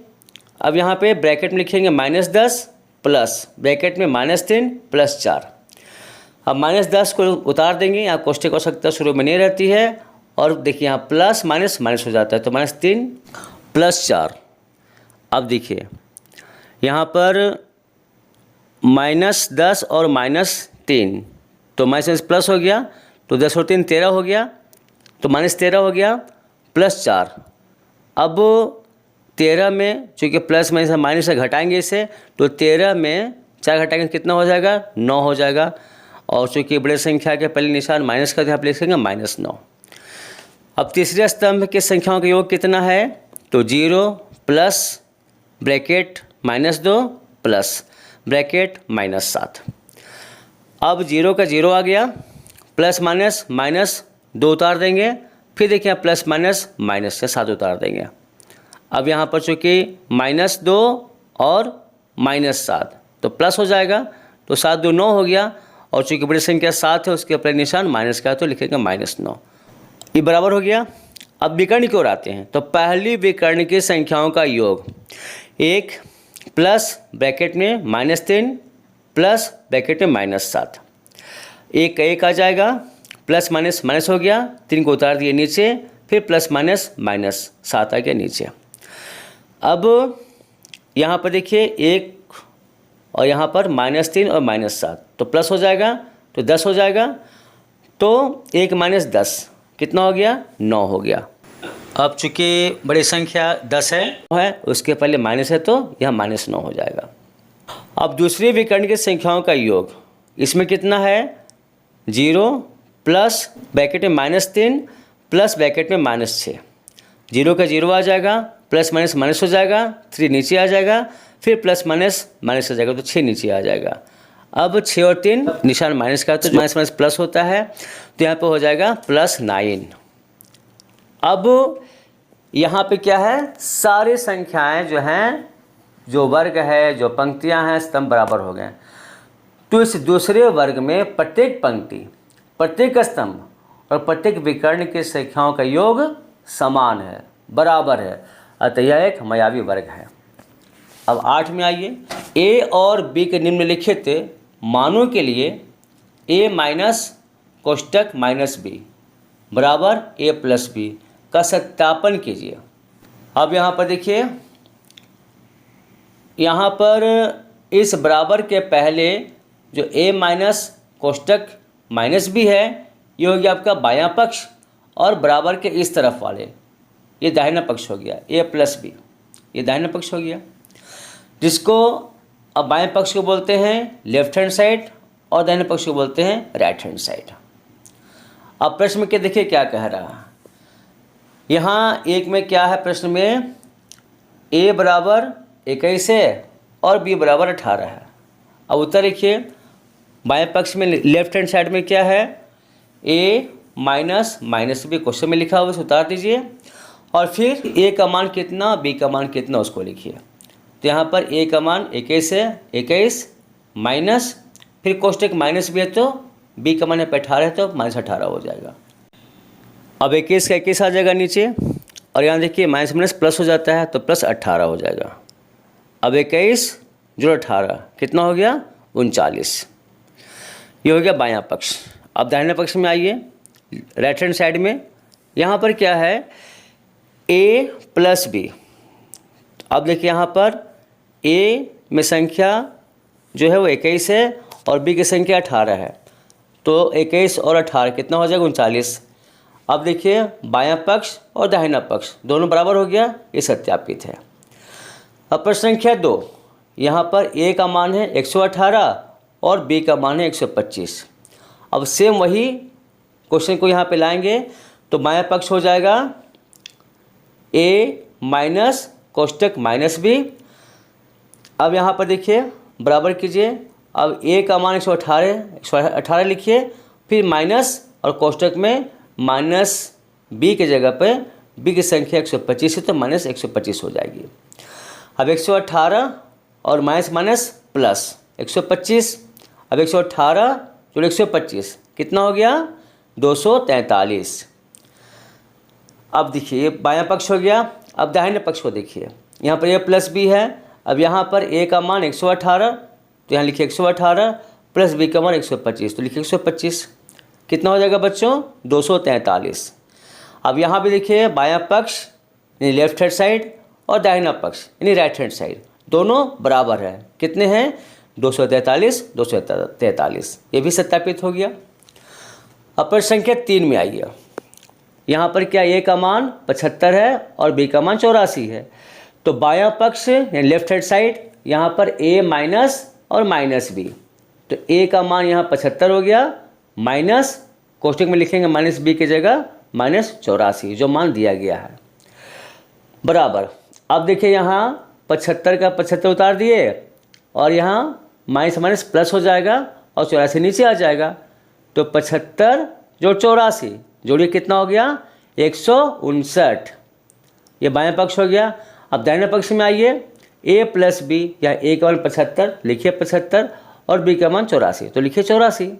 अब यहाँ पे ब्रैकेट में लिखेंगे -10 प्लस ब्रैकेट में -3 प्लस 4। अब -10 को उतार देंगे, यहाँ कोष्टक आवश्यकता शुरू में नहीं रहती है, और देखिए यहाँ प्लस माइनस माइनस हो जाता है, तो -3 प्लस 4। अब देखिए यहाँ पर -10 और -3, तो माइनस प्लस हो गया, तो 10 और 3 13 हो गया, तो -13 हो गया प्लस 4। अब 13 में चूँकि प्लस माइनस माइनस से घटाएंगे इसे, तो 13 में 4 घटाएंगे कितना हो जाएगा, 9 हो जाएगा, और चूँकि बड़े संख्या के पहले निशान माइनस का, तो आप लिखेंगे -9। अब तीसरे स्तंभ के संख्याओं का योग कितना है, तो 0 प्लस ब्रैकेट -2 प्लस ब्रैकेट -7। अब 0 का 0 आ गया, प्लस माइनस माइनस 2 उतार देंगे, फिर देखिए प्लस माइनस माइनस से 7 उतार देंगे। अब यहाँ पर चूँकि -2 और -7 तो प्लस हो जाएगा, तो 7 2 9 हो गया, और चूँकि बड़ी संख्या 7 है उसके अपने निशान माइनस का, तो लिखेंगे -9। ये बराबर हो गया। अब विकर्ण की ओर आते हैं, तो पहली विकर्ण की संख्याओं का योग 1 प्लस ब्रैकेट में -3 प्लस ब्रैकेट में -7, 1 का 1 आ जाएगा, प्लस माइनस माइनस हो गया, 3 को उतार दिए नीचे, फिर प्लस माइनस माइनस 7 आ गया नीचे। अब यहाँ पर देखिए 1 और यहाँ पर -3 और -7, तो प्लस हो जाएगा, तो 10 हो जाएगा, तो 1 - 10 कितना हो गया, 9 हो गया। अब चूँकि बड़ी संख्या 10 है उसके पहले माइनस है, तो यहाँ -9 हो जाएगा। अब दूसरी विकर्ण की संख्याओं का योग, इसमें कितना है, 0 प्लस ब्रैकेट में -3 प्लस ब्रैकेट में -6, 0 का 0 आ जाएगा, प्लस माइनस माइनस हो जाएगा, 3 नीचे आ जाएगा, फिर प्लस माइनस माइनस हो जाएगा, तो 6 नीचे आ जाएगा। अब 6 और 3 निशान माइनस का, तो माइनस माइनस प्लस होता है, तो यहाँ पे हो जाएगा +9। अब यहाँ पे क्या है, सारी संख्याएं जो हैं, जो वर्ग है, जो पंक्तियाँ हैं, स्तंभ बराबर हो गए। तो इस दूसरे वर्ग में प्रत्येक पंक्ति, प्रत्येक स्तंभ और प्रत्येक विकर्ण की संख्याओं का योग समान है, बराबर है, अतः यह एक मायावी वर्ग है। अब 8 में आइए। a और b के निम्नलिखित मानों के लिए a माइनस कोष्टक -b बराबर a प्लस b का सत्यापन कीजिए। अब यहाँ पर देखिए, यहाँ पर इस बराबर के पहले जो a माइनस कोष्टक -b है, ये हो गया आपका बायां पक्ष, और बराबर के इस तरफ वाले ये दाहिना पक्ष हो गया, a प्लस b, ये दाहिना पक्ष हो गया, जिसको अब बाएं पक्ष को बोलते हैं लेफ्ट हैंड साइड और दाहिने पक्ष को बोलते हैं राइट हैंड साइड। अब प्रश्न में क्या देखिए क्या कह रहा है, यहाँ एक में क्या है, प्रश्न में a बराबर 21 है और b बराबर 18 है। अब उत्तर लिखिए, बाएं पक्ष में लेफ्ट हैंड साइड में क्या है, a माइनस b क्वेश्चन में लिखा हुआ, उसे उतार दीजिए, और फिर a का मान कितना, b का मान कितना, उसको लिखिए। तो यहाँ पर a का मान 21 है, 21 माइनस, फिर कोष्टक -b है, तो b का मान यहाँ पे 18 है, तो -18 हो जाएगा। अब 21 का 21 आ जाएगा नीचे, और यहाँ देखिए माइनस माइनस प्लस हो जाता है, तो +18 हो जाएगा। अब 21 जोड़ 18 कितना हो गया, 39। ये हो गया बायां पक्ष। अब दाहिने पक्ष में आइए, राइट हैंड साइड में। यहाँ पर क्या है, a प्लस बी। अब देखिए यहाँ पर a में संख्या जो है वो 21 है और b की संख्या 18 है, तो 21 और 18 कितना हो जाएगा, 39। अब देखिए बायां पक्ष और दाहिना पक्ष दोनों बराबर हो गया, ये सत्यापित है। अब प्रश्न संख्या 2, यहाँ पर a का मान है 118 और b का मान है 125। अब सेम वही क्वेश्चन को यहाँ पे लाएंगे, तो बायां पक्ष हो जाएगा a माइनस कोष्टक माइनस b। अब यहाँ पर देखिए बराबर कीजिए, अब a का मान 118 लिखिए, फिर माइनस और कोष्टक में माइनस b के जगह पे b की संख्या 125 है तो माइनस 125 हो जाएगी। अब 118 और माइनस माइनस प्लस 125। अब 118 जोड़ 125 कितना हो गया, 243। अब देखिए बायां पक्ष हो गया। अब दाहिने पक्ष को देखिए, यहाँ पर a प्लस बी है। अब यहाँ पर a का मान 118, तो यहाँ लिखिए 118 प्लस b का मान 125, तो लिखिए 125। कितना हो जाएगा बच्चों, 243। अब यहाँ भी देखिए बायां पक्ष यानी लेफ्ट हैंड साइड और दाहिना पक्ष यानी राइट हैंड साइड दोनों बराबर है। कितने हैं, 243 243, ये भी सत्यापित हो गया। अब प्रश्न संख्या 3 में आइए। यहाँ पर क्या a का मान 75 है और b का मान 84 है, तो बायां पक्ष यानी लेफ्ट हैंड साइड यहाँ पर a माइनस और माइनस b, तो a का मान यहाँ 75 हो गया, माइनस कोष्टक में लिखेंगे माइनस b की जगह माइनस 84 जो मान दिया गया है, बराबर। अब देखिए यहाँ 75 का 75 उतार दिए और यहाँ माइनस माइनस प्लस हो जाएगा और 84 नीचे आ जाएगा, तो 75 जोड़ 84 जोड़िए कितना हो गया, 159। ये बायां पक्ष हो गया। अब दाहिने पक्ष में आइए, a प्लस बी या a का मान 75 लिखिए 75 और b का मान 84, तो लिखिए 84।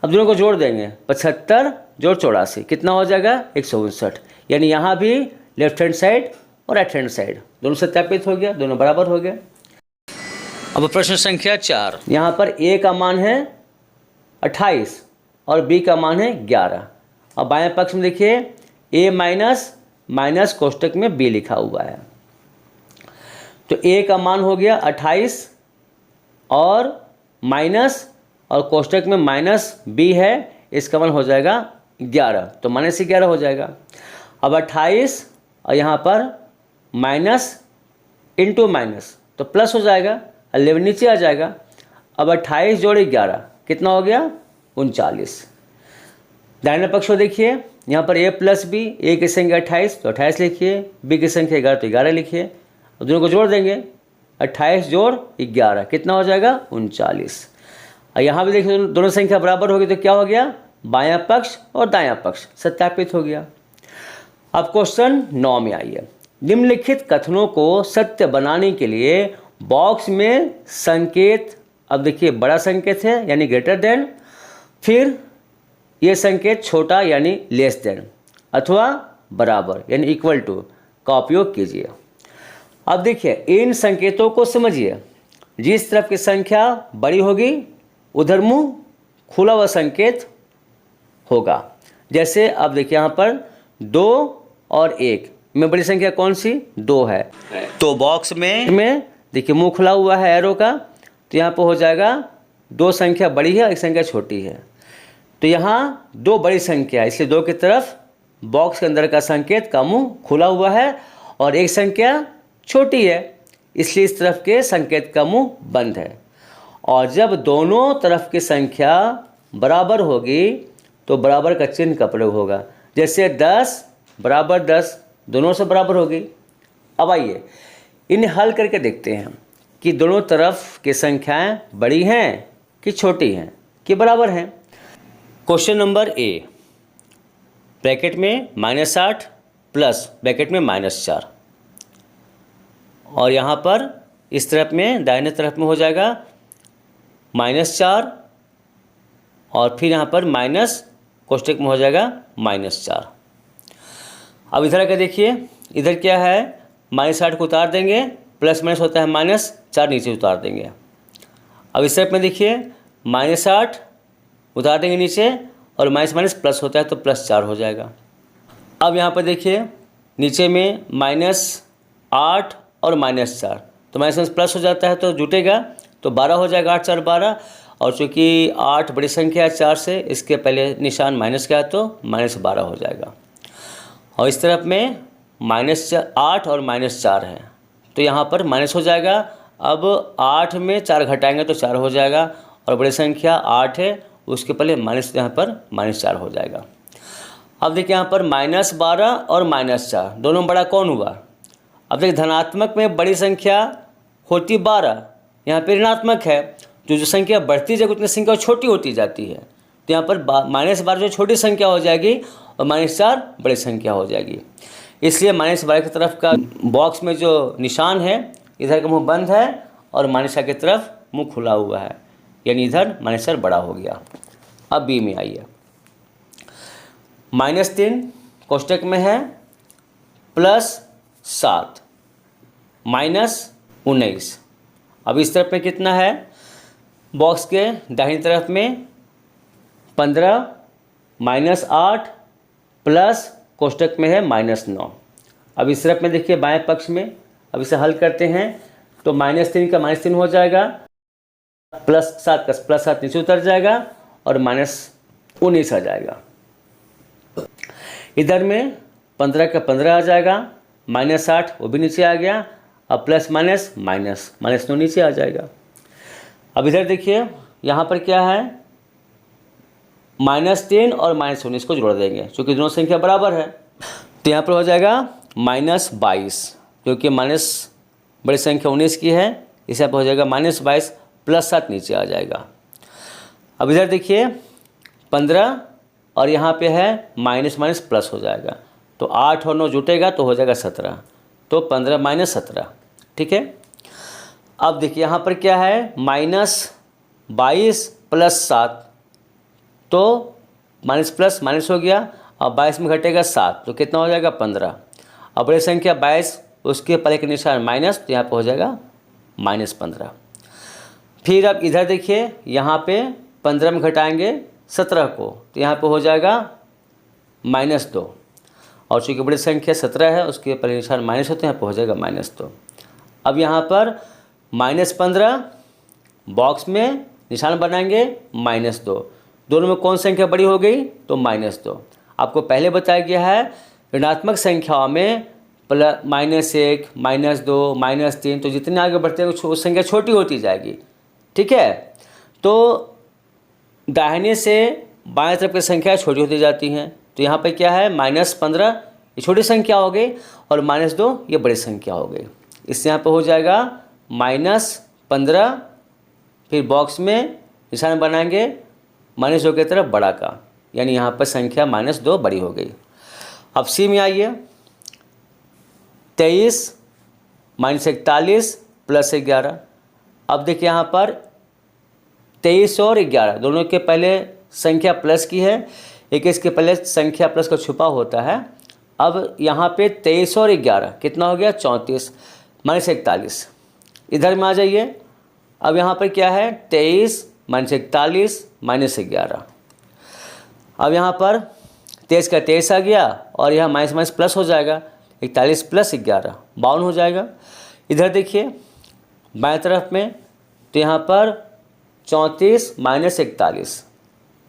अब दोनों को जोड़ देंगे, 75 जोड़ 84 कितना हो जाएगा, 159। यानी यहाँ भी लेफ्ट हैंड साइड और राइट हैंड साइड दोनों सत्यापित हो गया, दोनों बराबर हो गया। अब प्रश्न संख्या 4, यहाँ पर a का मान है 28 और b का मान है 11। अब बाएं पक्ष में देखिए a माइनस माइनस कोष्टक में b लिखा हुआ है, तो a का मान हो गया 28 और माइनस और कोष्टक में माइनस b है, इसका मान हो जाएगा 11, तो माइनस 11 हो जाएगा। अब 28 और यहाँ पर माइनस इंटू माइनस तो प्लस हो जाएगा, 11 नीचे आ जाएगा। अब 28 जोड़े 11 कितना हो गया, 39। दाहिने पक्ष को देखिए, यहाँ पर a प्लस बी, a की संख्या 28 तो 28 लिखिए, b की संख्या 11 तो 11 लिखिए। और दोनों को जोड़ देंगे, 28 जोड़ 11 कितना हो जाएगा, 39। और यहाँ भी देखिए दोनों संख्या बराबर होगी तो क्या हो गया, बायां पक्ष और दायां पक्ष सत्यापित हो गया। अब क्वेश्चन 9 में आइए। निम्नलिखित कथनों को सत्य बनाने के लिए बॉक्स में संकेत, अब देखिए बड़ा संकेत है यानी ग्रेटर देन, फिर ये संकेत छोटा यानी लेस देन, अथवा बराबर यानी इक्वल टू का उपयोग कीजिए। अब देखिए इन संकेतों को समझिए। जिस तरफ की संख्या बड़ी होगी उधर मुंह खुला हुआ संकेत होगा। जैसे अब देखिए यहाँ पर 2 और 1 में बड़ी संख्या कौन सी, 2 है, तो बॉक्स में देखिए मुंह खुला हुआ है एरो का, तो यहाँ पर हो जाएगा 2 संख्या बड़ी है, 1 संख्या छोटी है, तो यहाँ 2 बड़ी संख्या है, इसलिए 2 की तरफ बॉक्स के अंदर का संकेत का मुंह खुला हुआ है, और 1 संख्या छोटी है इसलिए इस तरफ के संकेत का मुंह बंद है। और जब दोनों तरफ की संख्या बराबर होगी तो बराबर का चिन्ह का प्रयोग होगा। जैसे 10 बराबर 10 दोनों से बराबर होगी। अब आइए इन्हें हल करके देखते हैं कि दोनों तरफ की संख्याएं बड़ी हैं कि छोटी हैं कि बराबर हैं। क्वेश्चन नंबर ए, ब्रैकेट में -8 प्लस ब्रैकेट में -4, और यहाँ पर इस तरफ में दाहिने तरफ में हो जाएगा -4 और फिर यहाँ पर माइनस कोष्टक में हो जाएगा -4। अब इधर आकर देखिए, इधर क्या है, -8 को उतार देंगे, प्लस माइनस होता है -4 नीचे उतार देंगे। अब इस तरफ में देखिए -8 उतार देंगे नीचे और माइनस माइनस प्लस होता है तो +4 हो जाएगा। अब यहाँ पर देखिए नीचे में -8 और -4, तो माइनस माइनस प्लस हो जाता है तो जुटेगा, तो 12 हो जाएगा। 8 4 12, और चूँकि 8 बड़ी संख्या है 4 से, इसके पहले निशान माइनस का है तो -12 हो जाएगा। और इस तरफ में -8 और -4 है, तो यहाँ पर माइनस हो जाएगा। अब 8 में 4 घटाएंगे तो 4 हो जाएगा, और बड़ी संख्या 8 है, उसके पहले माइनस, यहाँ पर -4 हो जाएगा। अब देखिए यहाँ पर -12 और -4 दोनों में बड़ा कौन हुआ? अब देखिए धनात्मक में बड़ी संख्या होती 12, यहाँ पर ऋणात्मक है, तो जो संख्या बढ़ती जाएगी उतनी संख्या छोटी होती जाती है, तो यहाँ पर -12 जो छोटी संख्या हो जाएगी और -4 बड़ी संख्या हो जाएगी। इसलिए -12 की तरफ का बॉक्स में जो निशान है, इधर का मुंह बंद है और -4 की तरफ मुंह खुला हुआ है, यानी इधर -4 बड़ा हो गया। अब बी में आइए, -3 कोष्टक में है +7 -19। अब इस तरफ में कितना है? बॉक्स के दाहिनी तरफ में 15 -8 प्लस कोष्टक में है -9। अब इस तरफ में देखिए बाएं पक्ष में, अब इसे हल करते हैं तो -3 का -3 हो जाएगा, +7 का +7 नीचे उतर जाएगा और -19 आ जाएगा। इधर में 15 का 15 आ जाएगा, -8 वो भी नीचे आ गया, अब प्लस माइनस -9 नीचे आ जाएगा। अब इधर देखिए यहाँ पर क्या है, -3 और -19 को जोड़ देंगे, क्योंकि दोनों संख्या बराबर है, तो यहाँ पर हो जाएगा -22, क्योंकि माइनस बड़ी संख्या 19 की है, इस यहाँ पर हो जाएगा -22 +7 नीचे आ जाएगा। अब इधर देखिए 15 और यहाँ पे है माइनस माइनस प्लस हो जाएगा, तो 8 और 9 जुटेगा तो हो जाएगा 17, तो 15 - 17, ठीक है। अब देखिए यहाँ पर क्या है, -22 + 7, तो माइनस प्लस माइनस हो गया, अब 22 में घटेगा 7 तो कितना हो जाएगा 15। अब बड़ी संख्या 22, उसके पहले के निशान माइनस, तो यहाँ पर हो जाएगा -15। फिर अब इधर देखिए यहाँ पे 15 में घटाएंगे 17 को, तो यहाँ पे हो जाएगा -2, और चूँकि बड़ी संख्या 17 है उसके पहले निशान माइनस होते हैं, यहाँ पे हो जाएगा -2। अब यहाँ पर -15 बॉक्स में निशान बनाएंगे -2, दोनों में कौन संख्या बड़ी हो गई, तो -2। आपको पहले बताया गया है ऋणात्मक संख्याओं में -1 -2 -3, तो जितने आगे बढ़ते हैं वो संख्या छोटी होती जाएगी, ठीक है। तो दाहिने से बाएं तरफ की संख्या छोटी होती जाती हैं, तो यहाँ पे क्या है -15 ये छोटी संख्या हो गई और -2 ये बड़ी संख्या हो गई। इससे यहाँ पे हो जाएगा -15, फिर बॉक्स में निशान बनाएंगे -2 की तरफ बड़ा का, यानी यहाँ पर संख्या -2 बड़ी हो गई। अब सी में आइए, 23 -41 + 11। अब देखिए यहाँ पर 23 और 11 दोनों के पहले संख्या प्लस की है, एक इसके पहले संख्या प्लस का छुपा होता है। अब यहाँ पे 23 और 11 कितना हो गया, 34 -41। इधर में आ जाइए, अब यहाँ पर क्या है, 23 -41 -11। अब यहाँ पर 23 का 23 आ गया और यहाँ माइनस माइनस प्लस हो जाएगा, 41 + 11 52 हो जाएगा। इधर देखिए बाएं तरफ में, तो यहाँ पर 34 -41,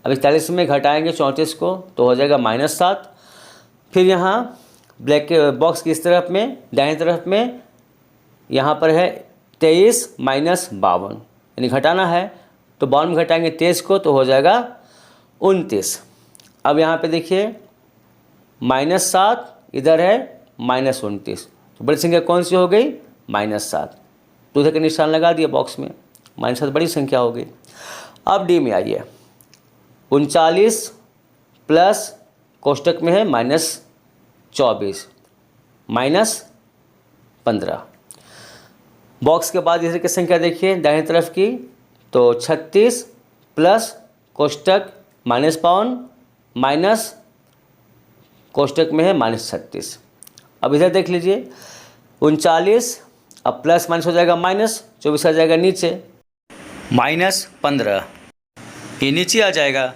अब 41 में घटाएंगे 34 को तो हो जाएगा -7। फिर यहाँ ब्लैक के बॉक्स की इस तरफ में दाहिनी तरफ में यहाँ पर है 23 - 52, यानी घटाना है, तो 52 में घटाएंगे 23 को तो हो जाएगा 29। अब यहाँ पे देखिए -7, इधर है -29, तो बड़ी संख्या कौन सी हो गई, -7, तो उधर का निशान लगा दिया बॉक्स में, -7 बड़ी संख्या हो गई। अब डी में आइए, 39 प्लस कोष्टक में है -24 -15। बॉक्स के बाद इधर की संख्या देखिए दाहिनी तरफ की, तो 36 प्लस कोष्टक -52 माइनस कोष्टक में है -36। अब इधर देख लीजिए 39, अब प्लस माइनस हो जाएगा माइनस, 24 आ जाएगा नीचे, -15। ये नीचे आ जाएगा।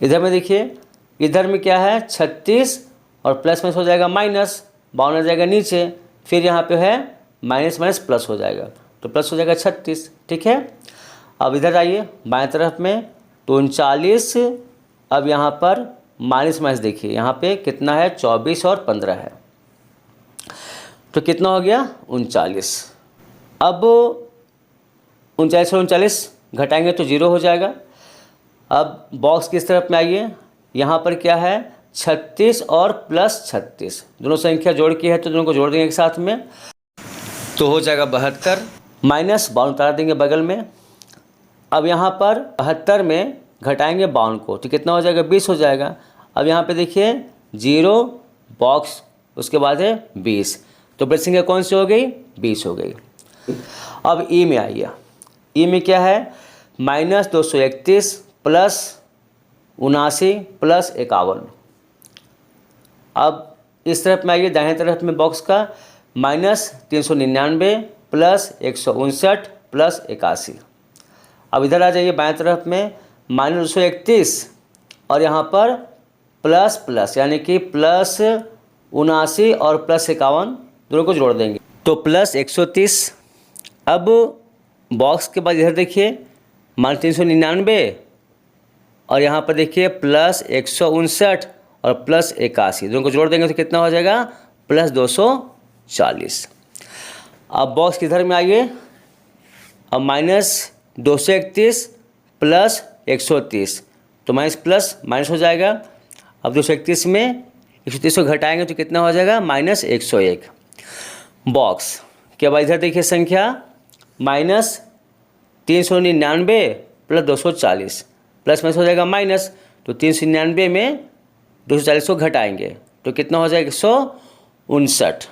इधर में देखिए, इधर में क्या है 36 और प्लस में हो जाएगा माइनस, 52 आ जाएगा नीचे, फिर यहाँ पे है माइनस माइनस प्लस हो जाएगा, तो प्लस हो जाएगा 36। ठीक है, अब इधर आइए बाएं तरफ में, तो 39, अब यहाँ पर माइनस माइनस देखिए यहाँ पे कितना है 24 और 15 है, तो कितना हो गया 39। अब 39 और 39 घटाएंगे तो 0 हो जाएगा। अब बॉक्स किस तरफ में आइए, यहाँ पर क्या है 36 और प्लस 36, दोनों संख्या जोड़ की है तो दोनों को जोड़ देंगे एक साथ में, तो हो जाएगा 72, माइनस 52 उतार देंगे बगल में। अब यहाँ पर 72 में घटाएंगे 52 को तो कितना हो जाएगा 20 हो जाएगा। अब यहाँ पे देखिए 0 बॉक्स, उसके बाद है 20, तो बड़ी संख्या कौन सी हो गई 20 हो गई। अब ई में आइए, ई में क्या है माइनस 231 प्लस 79 प्लस 51। अब इस तरफ में आइए दाहिने तरफ में बॉक्स का, माइनस 399 प्लस 159 प्लस 81। अब इधर आ जाइए बाएं तरफ में, माइनस 231 और यहाँ पर प्लस प्लस यानी कि प्लस 79 और प्लस 51 दोनों को जोड़ देंगे तो प्लस 130। अब बॉक्स के बाद इधर देखिए माइनस 399 और यहाँ पर देखिए प्लस 159 और प्लस 81, दोनों को जोड़ देंगे तो कितना हो जाएगा प्लस 240। अब बॉक्स किधर में आइए, अब माइनस 231 प्लस 130, तो माइनस प्लस माइनस हो जाएगा। अब 231 में 130 को घटाएंगे तो कितना हो जाएगा माइनस 101। बॉक्स के बाद इधर देखिए संख्या माइनस 399 प्लस 240, प्लस माइनस हो जाएगा माइनस, तो 399 में 240 को घटाएंगे तो कितना हो जाएगा 159।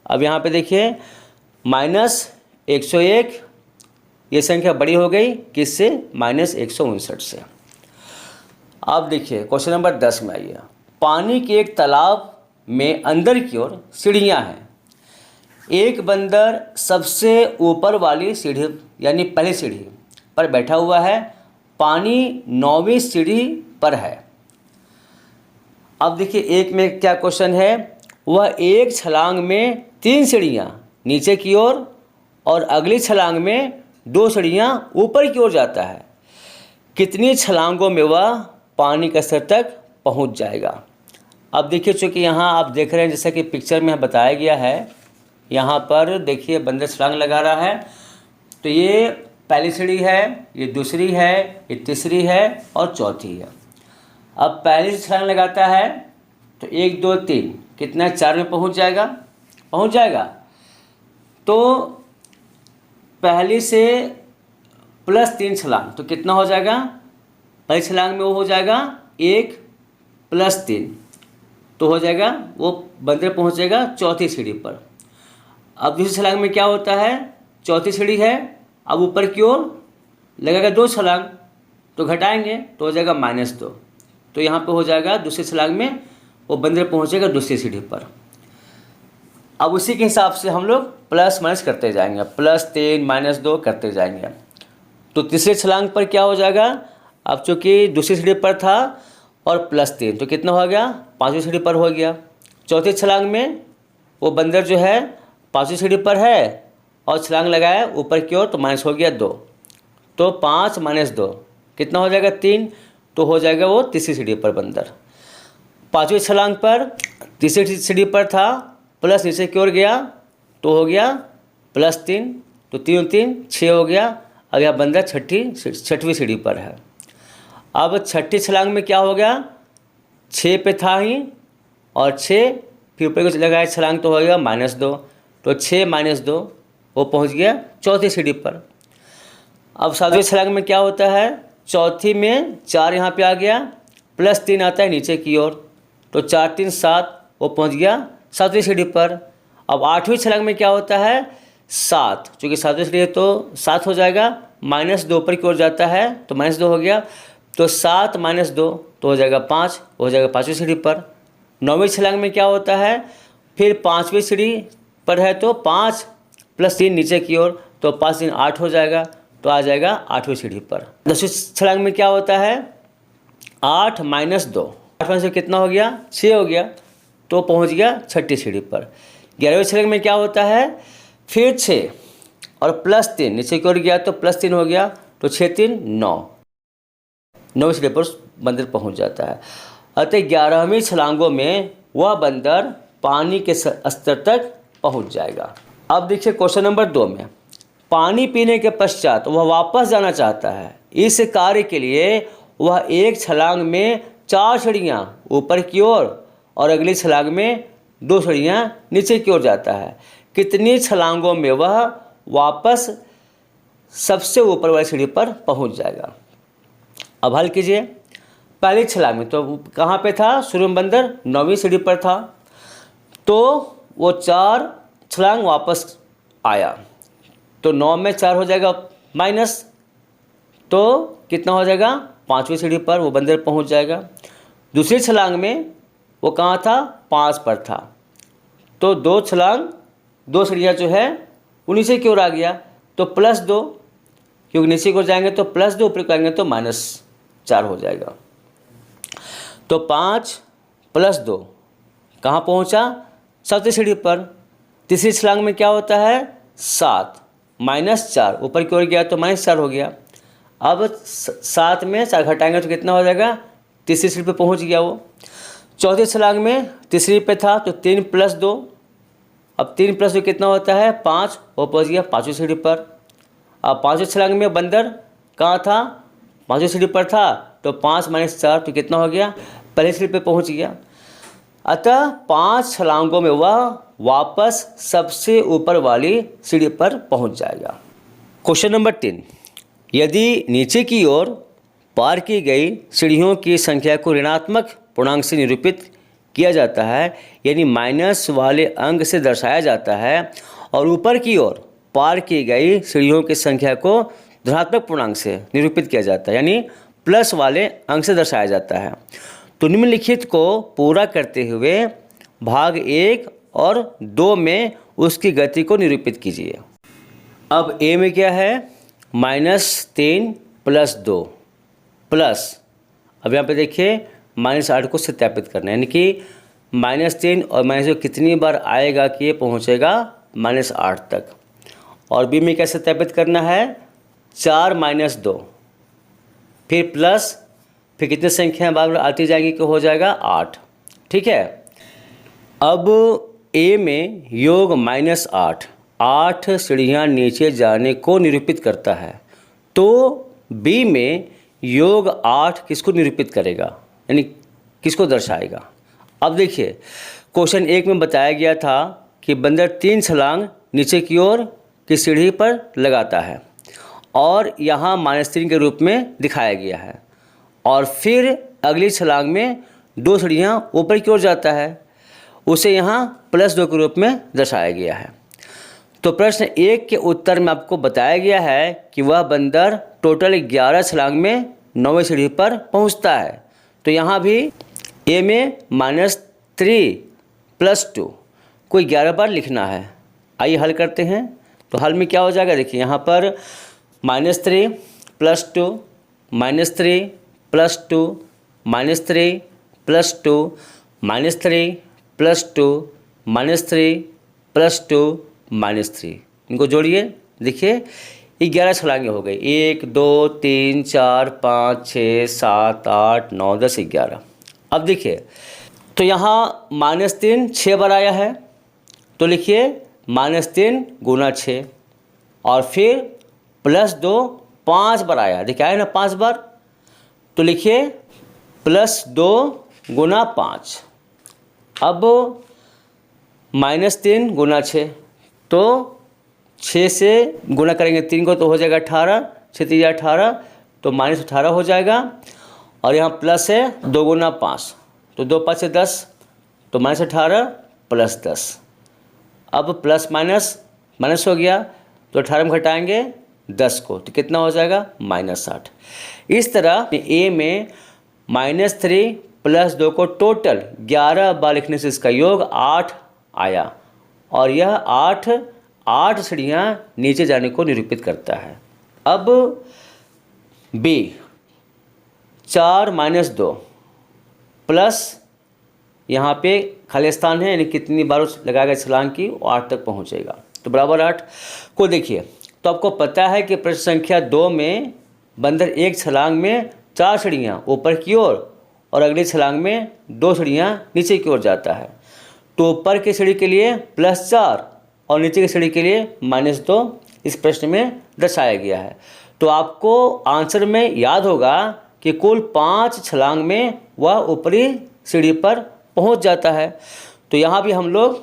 अब यहाँ पे देखिए माइनस 101, ये संख्या बड़ी हो गई किससे माइनस 159 से। अब देखिए क्वेश्चन नंबर 10 में आइए, पानी के एक तालाब में अंदर की ओर सीढ़ियाँ हैं, एक बंदर सबसे ऊपर वाली सीढ़ी यानी पहली सीढ़ी पर बैठा हुआ है, पानी 9वीं सीढ़ी पर है। अब देखिए एक में क्या क्वेश्चन है, वह एक छलांग में 3 सीढ़ियाँ नीचे की ओर और अगली छलांग में 2 सीढ़ियाँ ऊपर की ओर जाता है, कितनी छलांगों में वह पानी के स्तर तक पहुंच जाएगा। अब देखिए चूँकि यहाँ आप देख रहे हैं जैसा कि पिक्चर में बताया गया है, यहाँ पर देखिए बंदर छलांग लगा रहा है, तो ये पहली सीढ़ी है, ये दूसरी है, ये तीसरी है और चौथी है। अब पहली से छलांग लगाता है तो 1 2 3 कितना 4 में पहुँच जाएगा, तो पहली से प्लस 3 छलांग तो कितना हो जाएगा, पहली छलांग में वो हो जाएगा 1 प्लस 3, तो हो जाएगा वो बंदर पहुँचेगा चौथी सीढ़ी पर। अब दूसरी छलांग में क्या होता है, चौथी सीढ़ी है, अब ऊपर की ओर लगेगा 2 छलांग तो घटाएंगे तो हो जाएगा -2, तो यहाँ पे हो जाएगा दूसरी छलांग में वो बंदर पहुँचेगा दूसरी सीढ़ी पर। अब उसी के हिसाब से हम लोग प्लस माइनस करते जाएंगे, +3 -2 करते जाएंगे। तो तीसरे छलांग पर क्या हो जाएगा, अब चूँकि दूसरी सीढ़ी पर था और +3 तो कितना हो गया 5वीं सीढ़ी पर हो गया। चौथी छलांग में वो बंदर जो है 5वीं सीढ़ी पर है और छलांग लगाया ऊपर की ओर तो माइनस हो गया 2, तो 5 - 2 कितना हो जाएगा 3, तो हो जाएगा वो तीसरी सीढ़ी पर बंदर। 5वीं छलांग पर तीसरी सीढ़ी पर था, प्लस नीचे की ओर गया तो हो गया +3, तो 3 3 6 हो गया। अब यह बंदर छठवीं सीढ़ी पर है। अब छठी छलांग में क्या हो गया, 6 पे था ही और 6 फिर ऊपर को लगाया छलांग तो हो गया -2, तो 6 - 2 वो पहुंच गया चौथी सीढ़ी पर। अब 7वीं छलांग में क्या होता है, चौथी में 4 यहाँ पे आ गया, +3 आता है नीचे की ओर, तो 4 3 7 वो पहुंच गया 7वीं सीढ़ी पर। अब 8वीं छलांग में क्या होता है 7, चूँकि 7वीं सीढ़ी है तो 7 हो जाएगा, -2 ऊपर की ओर जाता है तो -2 हो गया, तो 7 - 2 तो हो जाएगा 5, हो जाएगा 5वीं सीढ़ी पर। 9वीं छलांग में क्या होता है, फिर 5वीं सीढ़ी पर है तो 5 + 3 नीचे की ओर, तो 5 3 8 हो जाएगा, तो आ जाएगा 8वीं सीढ़ी पर। 10वीं छलांग में क्या होता है, 8 - 2, 8 में से कितना हो गया, 6 हो गया, तो पहुंच गया 6ठी सीढ़ी पर। 11वीं छलांग में क्या होता है, फिर 6 और +3 नीचे की ओर गया तो +3 हो गया, तो 6 3 9, 9वीं सीढ़ी पर बंदर पहुंच जाता है। अतः 11वीं छलांगों में वह बंदर पानी के स्तर तक पहुंच जाएगा। अब देखिए क्वेश्चन नंबर 2 में, पानी पीने के पश्चात वह वापस जाना चाहता है। इस कार्य के लिए वह एक छलांग में 4 सीढ़ियाँ ऊपर की ओर और अगली छलांग में 2 सीढ़ियाँ नीचे की ओर जाता है। कितनी छलांगों में वह वापस सबसे ऊपर वाली सीढ़ी पर पहुंच जाएगा। अब हल कीजिए। पहली छलांग में तो कहाँ पे था, शुरू में बंदर 9वीं सीढ़ी पर था, तो वो 4 छलांग वापस आया, तो 9 में 4 हो जाएगा माइनस, तो कितना हो जाएगा, 5वीं सीढ़ी पर वो बंदर पहुंच जाएगा। दूसरी छलांग में वो कहाँ था, 5 पर था, तो 2 छलांग 2 सीढ़ियाँ जो है वो नीचे की ओर आ गया, तो +2, क्योंकि नीचे की ओर जाएंगे तो +2, ऊपर को आएंगे तो -4 हो जाएगा। तो 5 + 2 कहाँ पहुँचा, 7वीं सीढ़ी पर। तीसरी छलांग में क्या होता है, 7 - 4, ऊपर की ओर गया तो -4 हो गया। अब 7 में 4 घटाएंगे तो कितना हो जाएगा, तीसरी सीढ़ी पे पहुंच गया वो। चौथी छलांग में तीसरी पे था तो 3 + 2, अब 3 + 2 कितना होता है, 5, वो पहुंच गया 5वीं सीढ़ी पर। अब 5वीं छलांग में बंदर कहाँ था, 5वीं सीढ़ी पर था, तो 5 - 4 तो कितना हो गया, पहली सीढ़ी पे पहुंच गया। अतः 5 छलांगों में वह वापस सबसे ऊपर वाली सीढ़ी पर पहुंच जाएगा। क्वेश्चन नंबर 3, यदि नीचे की ओर पार की गई सीढ़ियों की संख्या को ऋणात्मक पूर्णांक से निरूपित किया जाता है, यानी माइनस वाले अंक से दर्शाया जाता है, और ऊपर की ओर पार की गई सीढ़ियों की संख्या को धनात्मक पूर्णांक से निरूपित किया जाता है, यानी प्लस वाले अंक से दर्शाया जाता है, तो निम्नलिखित को पूरा करते हुए भाग 1 और 2 में उसकी गति को निरूपित कीजिए। अब ए में क्या है, -3 + 2 प्लस, अब यहाँ पे देखिए -8 को सत्यापित करना है, यानी कि -3 और -2 कितनी बार आएगा कि ये पहुँचेगा -8 तक। और बी में क्या सत्यापित करना है, 4 - 2, फिर प्लस, फिर कितनी संख्या बार बार आती जाएंगी कि हो जाएगा 8। ठीक है। अब ए में योग -8 8 सीढ़ियाँ नीचे जाने को निरूपित करता है, तो बी में योग 8 किसको निरूपित करेगा, यानी किसको दर्शाएगा। अब देखिए क्वेश्चन 1 में बताया गया था कि बंदर 3 छलांग नीचे की ओर की सीढ़ी पर लगाता है और यहाँ -3 के रूप में दिखाया गया है, और फिर अगली छलांग में 2 सीढ़ियाँ ऊपर की ओर जाता है, उसे यहाँ +2 के रूप में दर्शाया गया है। तो प्रश्न 1 के उत्तर में आपको बताया गया है कि वह बंदर टोटल 11 छलांग में 9वीं सीढ़ी पर पहुँचता है, तो यहाँ भी ए में -3 + 2 को 11 बार लिखना है। आइए हल करते हैं। तो हल में क्या हो जाएगा, देखिए यहाँ पर -3 + 2 -3 + 2 -3 + 2 -3 + 2 -3 + 2 -3, इनको जोड़िए, देखिए 11 छलांगें हो गई, 1 2 3 4 5 6 7 8 9 10 11। अब देखिए तो यहाँ -3 6 बार आया है, तो लिखिए -3 × 6, और फिर +2 5 बार आया, देखिए आया ना 5 बार, तो लिखिए +2 × 5। अब -3 × 6, तो 6 से गुणा करेंगे 3 को तो हो जाएगा 18, 6 3 18, तो -18 हो जाएगा, और यहाँ प्लस है 2 × 5, तो 2 5 से 10, तो -18 + 10। अब प्लस माइनस हो गया, तो 18 में घटाएंगे 10 को, तो कितना हो जाएगा -8। इस तरह ए में -3 + 2 को टोटल 11 बार लिखने से इसका योग 8 आया, और यह 8 सीढ़ियाँ नीचे जाने को निरूपित करता है। अब बी 4 - 2 प्लस यहाँ पे खाली स्थान है, यानी कितनी बार लगाएगा छलांग की, वो 8 तक पहुँचेगा, तो बराबर 8 को देखिए। तो आपको पता है कि प्रश्न संख्या 2 में बंदर एक छलांग में 4 सीढ़ियाँ ऊपर की ओर और अगली छलांग में 2 सीढ़ियाँ नीचे की ओर जाता है। तो ऊपर की सीढ़ी के लिए +4 और नीचे की सीढ़ी के लिए -2 इस प्रश्न में दर्शाया गया है। तो आपको आंसर में याद होगा कि कुल 5 छलांग में वह ऊपरी सीढ़ी पर पहुंच जाता है। तो यहाँ भी हम लोग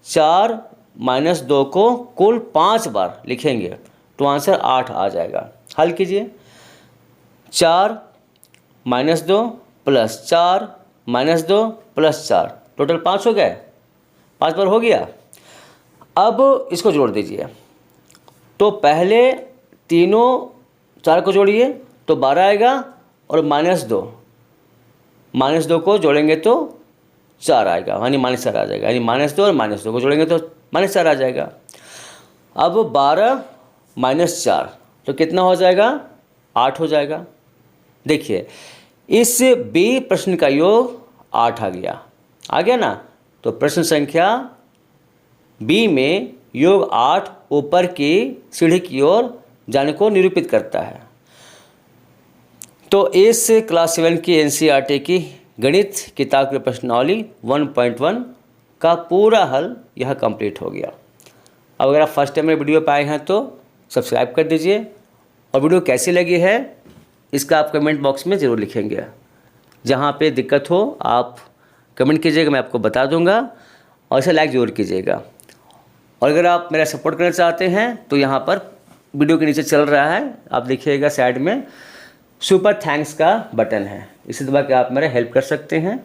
4 - 2 को कुल 5 बार लिखेंगे, तो आंसर 8 आ जाएगा। हल कीजिए। 4 - 2 + 4 - 2 + 4 टोटल 5 हो गए, 5 बार हो गया। अब इसको जोड़ दीजिए। तो पहले तीनों 4 को जोड़िए तो 12 आएगा, और -2 को जोड़ेंगे तो 4 आएगा, यानी -4 आ जाएगा, यानी -2 और -2 को जोड़ेंगे तो -4 आ जाएगा। अब 12 - 4 तो कितना हो जाएगा, 8 हो जाएगा। देखिए इस बी प्रश्न का योग 8 आ गया ना। तो प्रश्न संख्या बी में योग 8 ऊपर की सीढ़ी की ओर जाने को निरूपित करता है। तो इस क्लास 7 की एनसीईआरटी की गणित किताब की प्रश्नावली 1.1 का पूरा हल यह कंप्लीट हो गया। अब अगर आप फर्स्ट टाइम मेरे वीडियो पे आए हैं तो सब्सक्राइब कर दीजिए, और वीडियो कैसी लगी है इसका आप कमेंट बॉक्स में ज़रूर लिखेंगे। जहाँ पे दिक्कत हो आप कमेंट कीजिएगा, मैं आपको बता दूंगा, और इसे लाइक ज़रूर कीजिएगा। और अगर आप मेरा सपोर्ट करना चाहते हैं तो यहाँ पर वीडियो के नीचे चल रहा है, आप देखिएगा साइड में सुपर थैंक्स का बटन है, इसे दबा के आप मेरा हेल्प कर सकते हैं।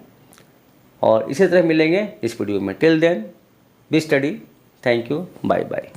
और इसी तरह मिलेंगे इस वीडियो में। Till then be study, thank you, bye bye.